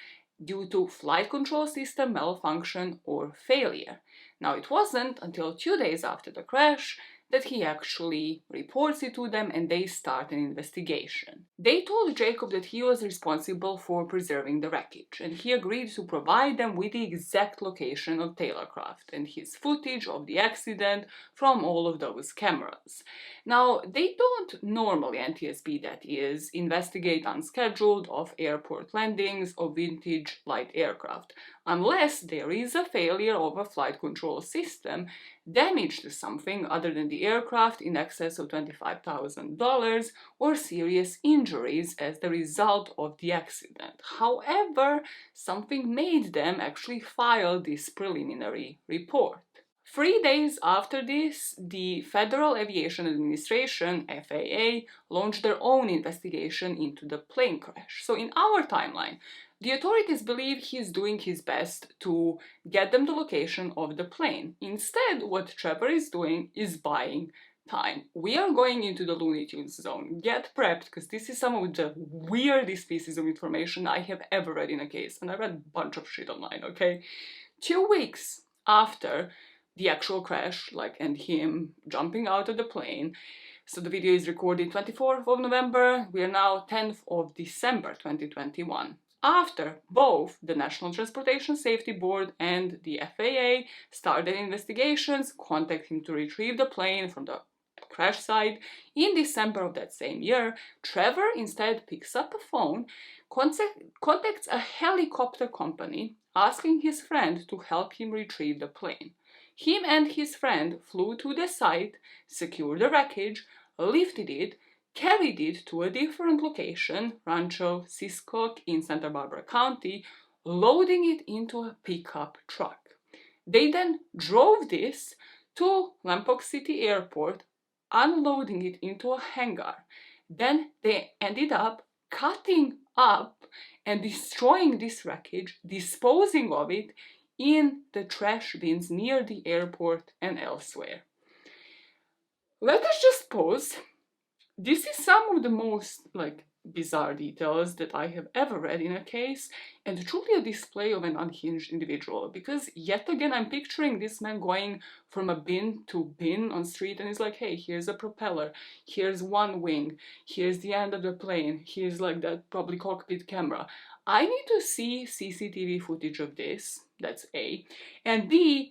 due to flight control system malfunction or failure. Now, it wasn't until 2 days after the crash that he actually reports it to them and they start an investigation. They told Jacob that he was responsible for preserving the wreckage and he agreed to provide them with the exact location of Taylorcraft and his footage of the accident from all of those cameras. Now, they don't normally, NTSB that is, investigate unscheduled off-airport landings of vintage light aircraft, unless there is a failure of a flight control system, damage to something other than the aircraft in excess of $25,000, or serious injuries as the result of the accident. However, something made them actually file this preliminary report. 3 days after this, the Federal Aviation Administration, FAA, launched their own investigation into the plane crash. So in our timeline, the authorities believe he's doing his best to get them the location of the plane. Instead, what Trevor is doing is buying time. We are going into the Looney Tunes zone. Get prepped, because this is some of the weirdest pieces of information I have ever read in a case. And I read a bunch of shit online, okay? 2 weeks after the actual crash, and him jumping out of the plane. So the video is recorded 24th of November. We are now 10th of December 2021. After both the National Transportation Safety Board and the FAA started investigations, contacting him to retrieve the plane from the crash site, in December of that same year, Trevor instead picks up a phone, contacts a helicopter company, asking his friend to help him retrieve the plane. Him and his friend flew to the site, secured the wreckage, lifted it, carried it to a different location, Rancho Siscoc in Santa Barbara County, loading it into a pickup truck. They then drove this to Lompoc City Airport, unloading it into a hangar. Then they ended up cutting up and destroying this wreckage, disposing of it in the trash bins near the airport and elsewhere. Let us just pause. This is some of the most bizarre details that I have ever read in a case, and truly a display of an unhinged individual, because yet again I'm picturing this man going from a bin to bin on street and he's like, hey, here's a propeller, here's one wing, here's the end of the plane, here's that probably cockpit camera. I need to see CCTV footage of this, that's A, and B,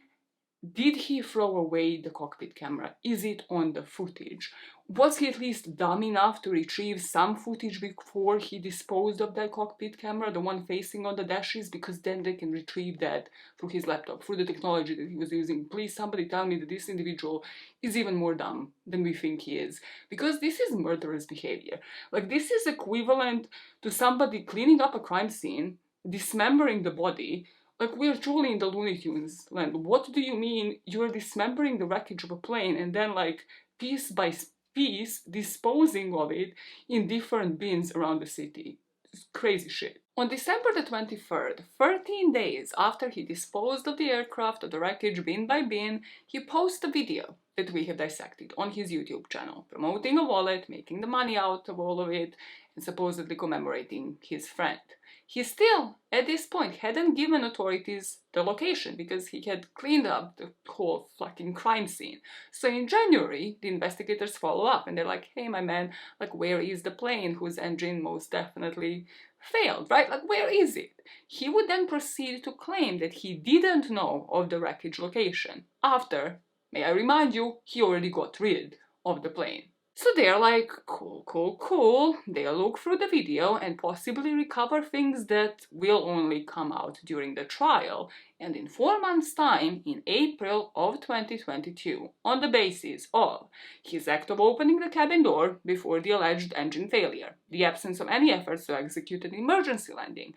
did he throw away the cockpit camera? Is it on the footage? Was he at least dumb enough to retrieve some footage before he disposed of that cockpit camera, the one facing on the dashes? Because then they can retrieve that through his laptop, through the technology that he was using. Please, somebody tell me that this individual is even more dumb than we think he is. Because this is murderous behavior. This is equivalent to somebody cleaning up a crime scene, dismembering the body. We're truly in the Looney Tunes land. What do you mean you're dismembering the wreckage of a plane and then, piece by piece, disposing of it in different bins around the city? It's crazy shit. On December the 23rd, 13 days after he disposed of the aircraft of the wreckage bin by bin, he posts a video that we have dissected on his YouTube channel, promoting a wallet, making the money out of all of it, and supposedly commemorating his friend. He still, at this point, hadn't given authorities the location because he had cleaned up the whole fucking crime scene. So in January, the investigators follow up and they're like, hey, my man, where is the plane whose engine most definitely failed, right? Where is it? He would then proceed to claim that he didn't know of the wreckage location after, may I remind you, he already got rid of the plane. So they're like, cool, cool, cool. They'll look through the video and possibly recover things that will only come out during the trial. And in 4 months' time, in April of 2022, on the basis of his act of opening the cabin door before the alleged engine failure, the absence of any efforts to execute an emergency landing,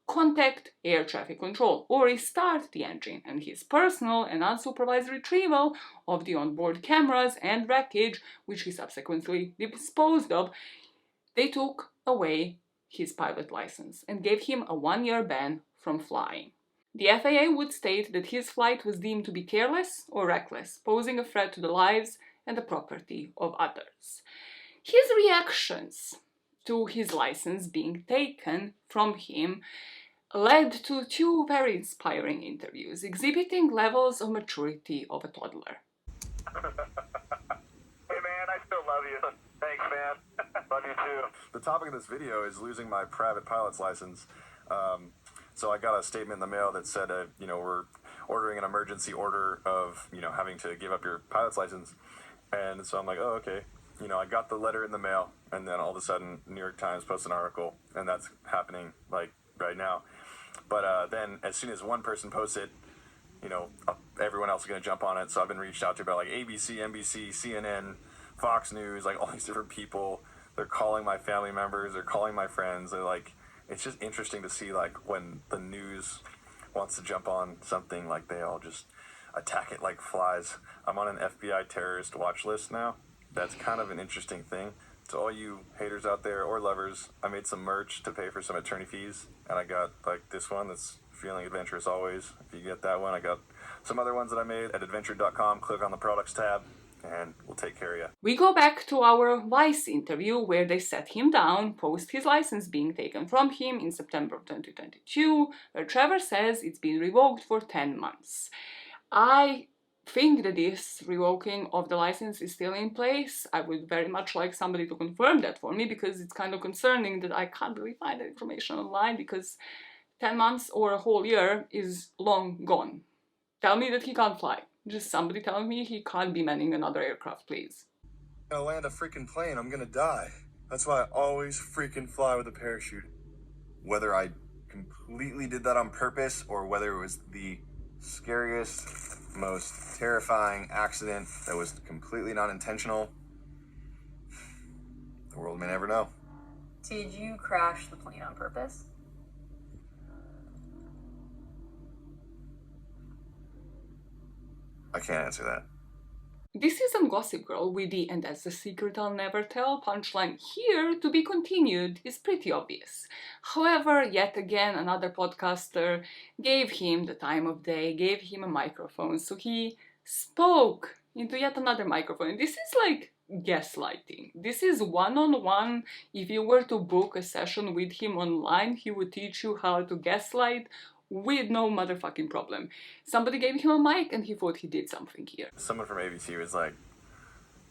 contact air traffic control or restart the engine, and his personal and unsupervised retrieval of the onboard cameras and wreckage, which he subsequently disposed of, they took away his pilot license and gave him a 1-year ban from flying. The FAA would state that his flight was deemed to be careless or reckless, posing a threat to the lives and the property of others. His reactions to his license being taken from him led to 2 very inspiring interviews, exhibiting levels of maturity of a toddler. Hey man, I still love you. Thanks man. Love you too. The topic of this video is losing my private pilot's license. So I got a statement in the mail that said, we're ordering an emergency order of, having to give up your pilot's license. And so I'm like, oh, okay. I got the letter in the mail, and then all of a sudden, New York Times posts an article, and that's happening, like, right now. But then as soon as one person posts it, everyone else is going to jump on it. So I've been reached out to by, like, ABC, NBC, CNN, Fox News, like, all these different people. They're calling my family members. They're calling my friends. They're like, it's just interesting to see, like, when the news wants to jump on something, like, they all just attack it like flies. I'm on an FBI terrorist watch list now. That's kind of an interesting thing. To all you haters out there or lovers, I made some merch to pay for some attorney fees, and I got like this one that's feeling adventurous always. If you get that one, I got some other ones that I made at adventure.com. Click on the products tab and we'll take care of you. We go back to our Vice interview where they set him down post his license being taken from him in September of 2022, where Trevor says it's been revoked for 10 months. I think that this revoking of the license is still in place. I would very much like somebody to confirm that for me, because it's kind of concerning that I can't really find that information online, because 10 months or a whole year is long gone. Tell me that he can't fly. Just somebody tell me he can't be manning another aircraft, please. I'm gonna land a freaking plane, I'm gonna die. That's why I always freaking fly with a parachute. Whether I completely did that on purpose or whether it was the scariest, most terrifying accident that was completely not intentional, the world may never know. Did you crash the plane on purpose? I can't answer that. This isn't Gossip Girl with the "and that's the secret I'll never tell" punchline here to be continued is pretty obvious. However, yet again, another podcaster gave him the time of day, gave him a microphone, so he spoke into yet another microphone. This is like gaslighting. This is one-on-one. If you were to book a session with him online, he would teach you how to gaslight with no motherfucking problem. Somebody gave him a mic and he thought he did something here. Someone from ABC was like,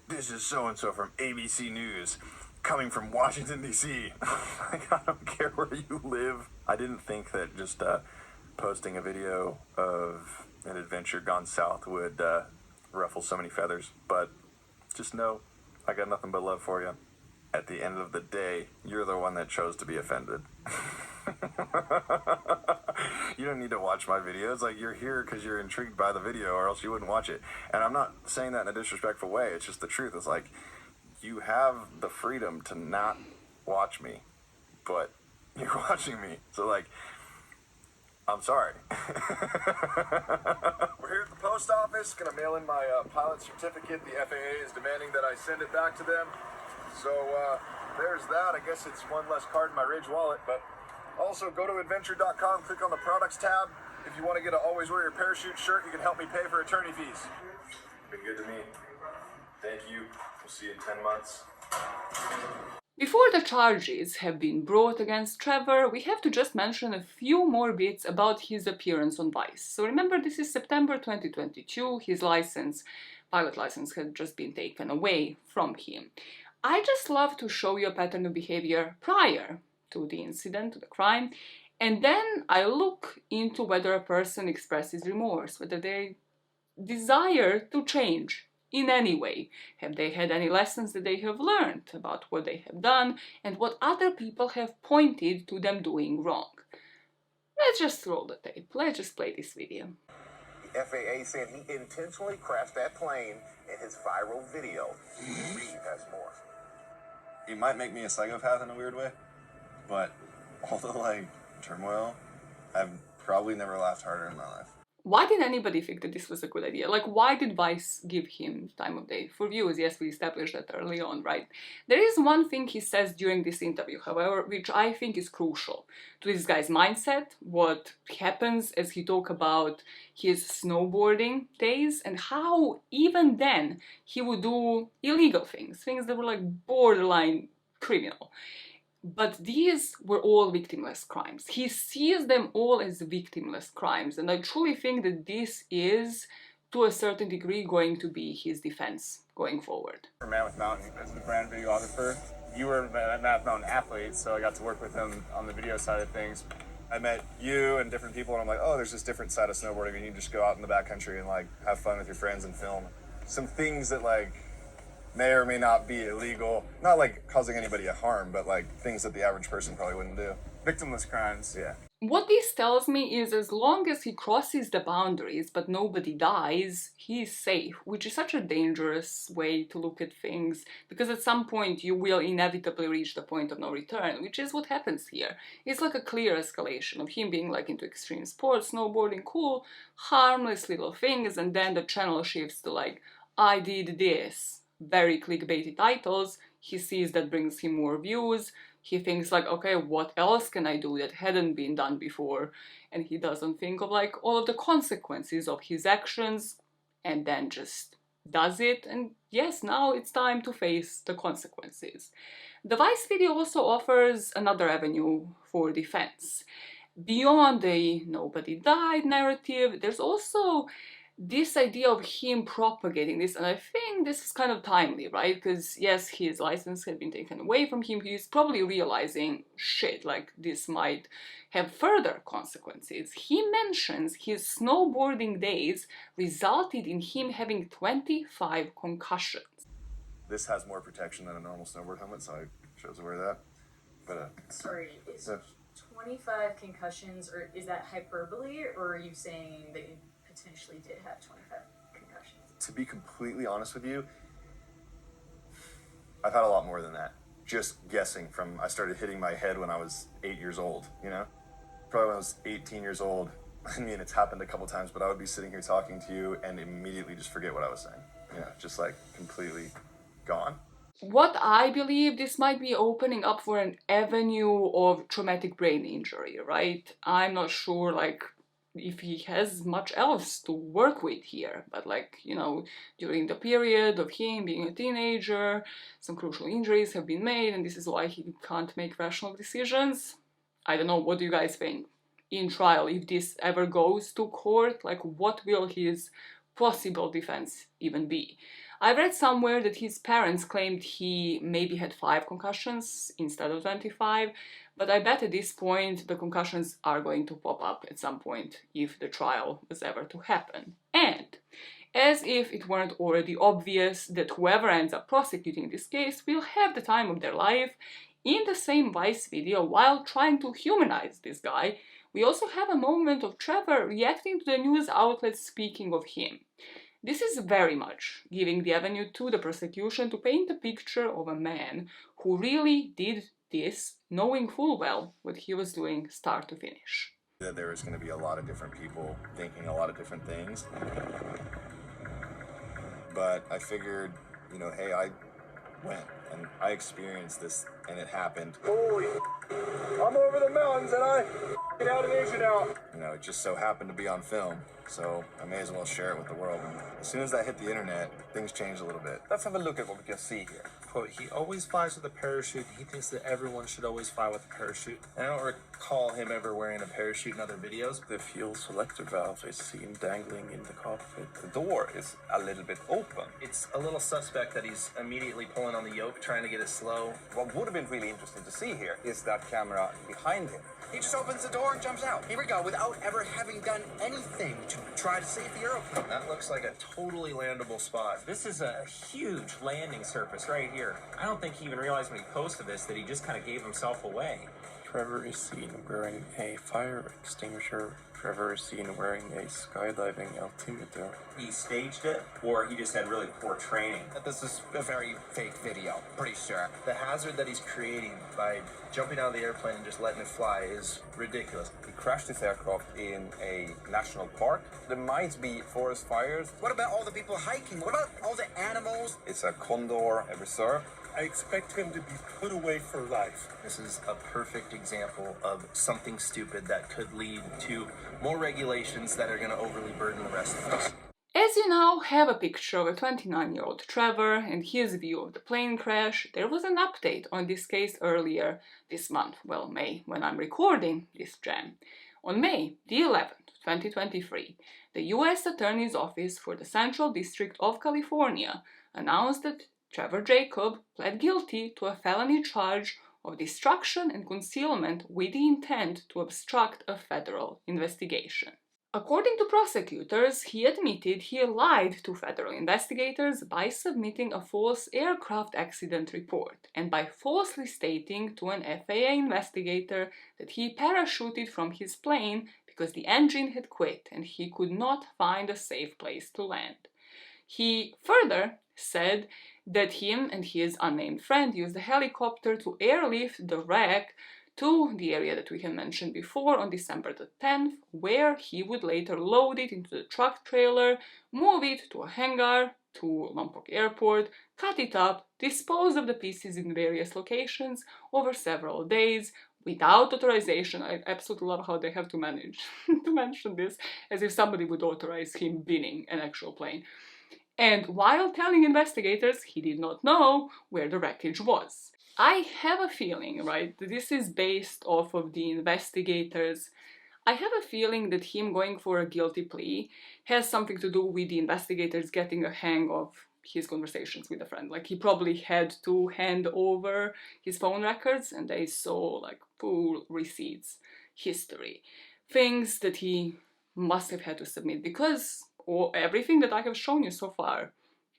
"This is so-and-so from ABC News, coming from Washington, D.C. Like, I don't care where you live. I didn't think that just posting a video of an adventure gone south would ruffle so many feathers, but just know I got nothing but love for you. At the end of the day, you're the one that chose to be offended." You don't need to watch my videos. Like, you're here because you're intrigued by the video, or else you wouldn't watch it. And I'm not saying that in a disrespectful way. It's just the truth. It's like, you have the freedom to not watch me, but you're watching me. So, like, I'm sorry. We're here at the post office, gonna mail in my pilot certificate. The FAA is demanding that I send it back to them. So there's that. I guess it's one less card in my Ridge wallet, but also go to adventure.com, click on the products tab. If you want to get an always wear your parachute shirt, you can help me pay for attorney fees. Been good to me. Thank you. We'll see you in 10 months. Before the charges have been brought against Trevor, we have to just mention a few more bits about his appearance on Vice. So remember, this is September 2022, his pilot license had just been taken away from him. I just love to show you a pattern of behavior prior to the incident, to the crime, and then I look into whether a person expresses remorse, whether they desire to change in any way? Have they had any lessons that they have learned about what they have done and what other people have pointed to them doing wrong? Let's just roll the tape. Let's just play this video. The FAA said he intentionally crashed that plane in his viral video. Reed has more. It might make me a psychopath in a weird way, but all the turmoil, I've probably never laughed harder in my life. Why did anybody think that this was a good idea? Like, why did Vice give him time of day? For views, yes, we established that early on, right? There is one thing he says during this interview, however, which I think is crucial to this guy's mindset, what happens as he talks about his snowboarding days, and how even then he would do illegal things that were like borderline criminal. But these were all victimless crimes. He sees them all as victimless crimes, and I truly think that this is, to a certain degree, going to be his defense going forward. For Mammoth Mountain as the brand videographer, you were a Mammoth Mountain athlete, so I got to work with him on the video side of things. I met you and different people, and I'm like, oh, there's this different side of snowboarding, and you just go out in the backcountry and have fun with your friends and film some things that may or may not be illegal, not causing anybody a harm, but things that the average person probably wouldn't do. Victimless crimes. Yeah. What this tells me is as long as he crosses the boundaries but nobody dies, he's safe, which is such a dangerous way to look at things, because at some point you will inevitably reach the point of no return, which is what happens here. It's like a clear escalation of him being into extreme sports, snowboarding, cool, harmless little things, and then the channel shifts to I did this. Very clickbaity titles. He sees that brings him more views. He thinks okay, what else can I do that hadn't been done before? And he doesn't think of all of the consequences of his actions, and then just does it. And yes, now it's time to face the consequences. The Vice video also offers another avenue for defense. Beyond the nobody died narrative, there's also this idea of him propagating this, and I think this is kind of timely, right? Because yes, his license had been taken away from him. He's probably realizing, shit, this might have further consequences. He mentions his snowboarding days resulted in him having 25 concussions. This has more protection than a normal snowboard helmet, so I chose to wear that. But sorry, is 25 concussions, or is that hyperbole, or are you saying that you potentially did have 25 concussions? To be completely honest with you, I've had a lot more than that. Just guessing from, I started hitting my head when I was 8 years old, Probably when I was 18 years old. I mean, it's happened a couple times, but I would be sitting here talking to you and immediately just forget what I was saying. Just completely gone. What I believe, this might be opening up for an avenue of traumatic brain injury, right? I'm not sure, if he has much else to work with here, but during the period of him being a teenager, some crucial injuries have been made, and this is why he can't make rational decisions. I don't know, what do you guys think? In trial, if this ever goes to court, what will his possible defense even be? I read somewhere that his parents claimed he maybe had 5 concussions instead of 25, but I bet at this point the concussions are going to pop up at some point if the trial was ever to happen. And, as if it weren't already obvious that whoever ends up prosecuting this case will have the time of their life, in the same Vice video, while trying to humanize this guy, we also have a moment of Trevor reacting to the news outlets speaking of him. This is very much giving the avenue to the prosecution to paint a picture of a man who really did this, knowing full well what he was doing start to finish. There was going to be a lot of different people thinking a lot of different things. But I figured, hey, I went and I experienced this and it happened. Holy, I'm over the mountains and I get out of Asia now. It just so happened to be on film, so I may as well share it with the world. And as soon as that hit the internet, things changed a little bit. Let's have a look at what we can see here. quote, he always flies with a parachute. He thinks that everyone should always fly with a parachute. I don't recall him ever wearing a parachute in other videos. The fuel selector valve is seen dangling in the cockpit. The door is a little bit open. It's a little suspect that he's immediately pulling on the yoke, trying to get it slow. What would have been really interesting to see here is that camera behind him. He just opens the door and jumps out. Here we go, without ever having done anything to try to save the airplane. That looks like a totally landable spot. This is a huge landing surface right here. I don't think he even realized when he posted this that he just kind of gave himself away. Trevor is seen wearing a fire extinguisher. Trevor is seen wearing a skydiving altimeter. He staged it, or he just had really poor training. This is a very fake video, pretty sure. The hazard that he's creating by jumping out of the airplane and just letting it fly is ridiculous. He crashed his aircraft in a national park. There might be forest fires. What about all the people hiking? What about all the animals? It's a condor, a reserve. I expect him to be put away for life. This is a perfect example of something stupid that could lead to more regulations that are going to overly burden the rest of us. As you now have a picture of a 29-year-old Trevor and his view of the plane crash, there was an update on this case earlier this month, well, May, when I'm recording this jam. On May the 11th, 2023, the U.S. Attorney's Office for the Central District of California announced that Trevor Jacob pled guilty to a felony charge of destruction and concealment with the intent to obstruct a federal investigation. According to prosecutors, he admitted he lied to federal investigators by submitting a false aircraft accident report and by falsely stating to an FAA investigator that he parachuted from his plane because the engine had quit and he could not find a safe place to land. He further said that him and his unnamed friend used a helicopter to airlift the wreck to the area that we had mentioned before on December the 10th, where he would later load it into the truck trailer, move it to a hangar to Lompoc Airport, cut it up, dispose of the pieces in various locations over several days without authorization. I absolutely love how they have to manage to mention this as if somebody would authorize him binning an actual plane. And while telling investigators he did not know where the wreckage was. I have a feeling, right, that this is based off of the investigators. I have a feeling that him going for a guilty plea has something to do with the investigators getting a hang of his conversations with a friend. Like, he probably had to hand over his phone records and they saw like full receipts, history, things that he must have had to submit because everything that I have shown you so far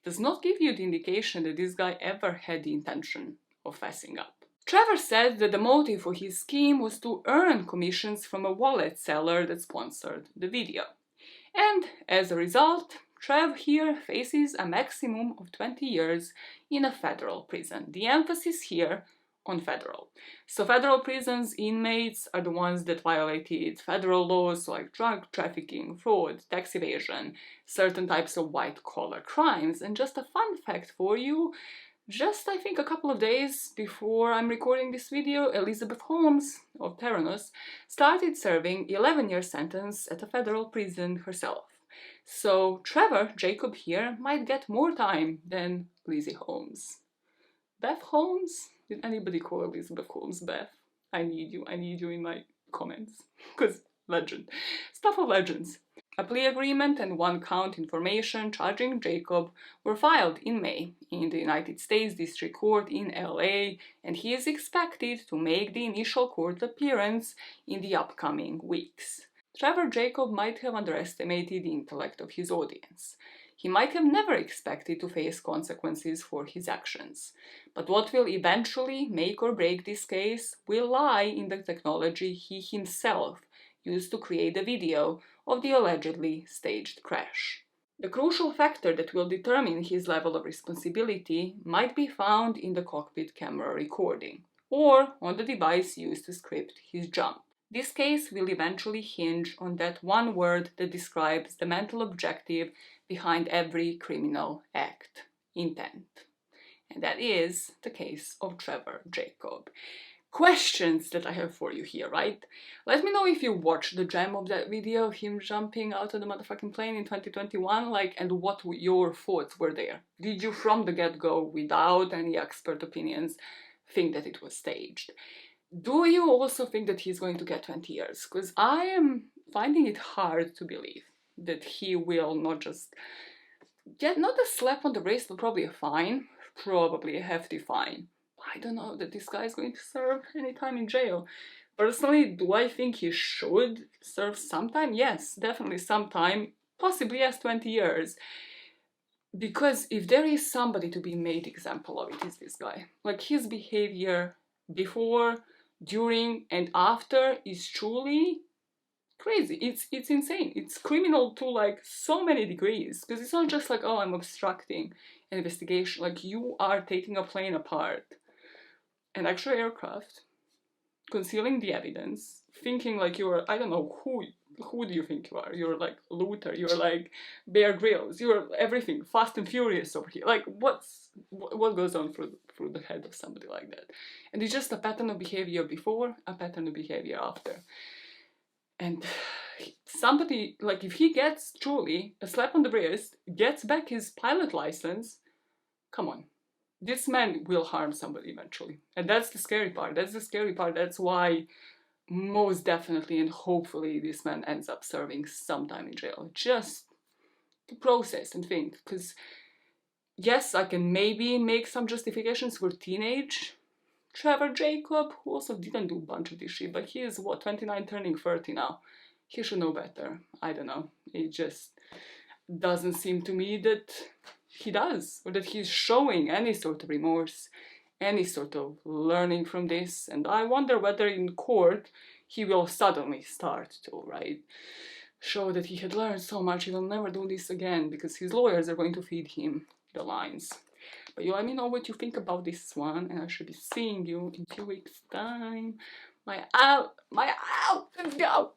does not give you the indication that this guy ever had the intention of fessing up. Trevor said that the motive for his scheme was to earn commissions from a wallet seller that sponsored the video. And as a result, Trev here faces a maximum of 20 years in a federal prison. The emphasis here on federal. So federal prisons, inmates are the ones that violated federal laws like drug trafficking, fraud, tax evasion, certain types of white-collar crimes. And just a fun fact for you, just I think a couple of days before I'm recording this video, Elizabeth Holmes of Theranos started serving 11-year sentence at a federal prison herself. So Trevor Jacob here might get more time than Lizzie Holmes. Beth Holmes? Did anybody call Elizabeth Holmes Beth? I need you in my comments. Because legend. Stuff of legends. A plea agreement and one-count information charging Jacob were filed in May in the United States District Court in LA, and he is expected to make the initial court appearance in the upcoming weeks. Trevor Jacob might have underestimated the intellect of his audience. He might have never expected to face consequences for his actions. But what will eventually make or break this case will lie in the technology he himself used to create the video of the allegedly staged crash. The crucial factor that will determine his level of responsibility might be found in the cockpit camera recording, or on the device used to script his jump. This case will eventually hinge on that one word that describes the mental objective behind every criminal act: intent. And that is the case of Trevor Jacob. questions that I have for you here, right? Let me know if you watched the gem of that video of him jumping out of the motherfucking plane in 2021, like, and what your thoughts were there. Did you from the get-go, without any expert opinions, think that it was staged? Do you also think that he's going to get 20 years? Because I am finding it hard to believe that he will not just get, not a slap on the wrist, but probably a fine, probably a hefty fine. I don't know that this guy is going to serve any time in jail. Personally, do I think he should serve some time? Yes, definitely some time. Possibly, yes, 20 years. Because if there is somebody to be made example of, it is this guy. Like, his behavior before, during, and after is truly crazy. It's insane. It's criminal to like so many degrees. Because it's not just like, oh, I'm obstructing an investigation. Like, you are taking a plane apart, an actual aircraft, concealing the evidence, thinking like you're, I don't know, who do you think you are? You're like Luther, you're like Bear Grylls, you're everything, Fast and Furious over here. Like, what goes on through the head of somebody like that? And it's just a pattern of behavior before, a pattern of behavior after. And somebody, like, if he gets truly a slap on the wrist, gets back his pilot license, come on. This man will harm somebody eventually. And that's the scary part. That's the scary part. That's why most definitely and hopefully this man ends up serving some time in jail. Just to process and think. Because, yes, I can maybe make some justifications for teenage Trevor Jacob, who also didn't do a bunch of this shit, but he is, what, 29 turning 30 now. He should know better. I don't know. It just doesn't seem to me that he does, or that he's showing any sort of remorse, any sort of learning from this. And I wonder whether in court he will suddenly start to, right, show that he had learned so much, he will never do this again, because his lawyers are going to feed him the lines. But you let me know what you think about this one, and I should be seeing you in 2 weeks' time. My out, let's go!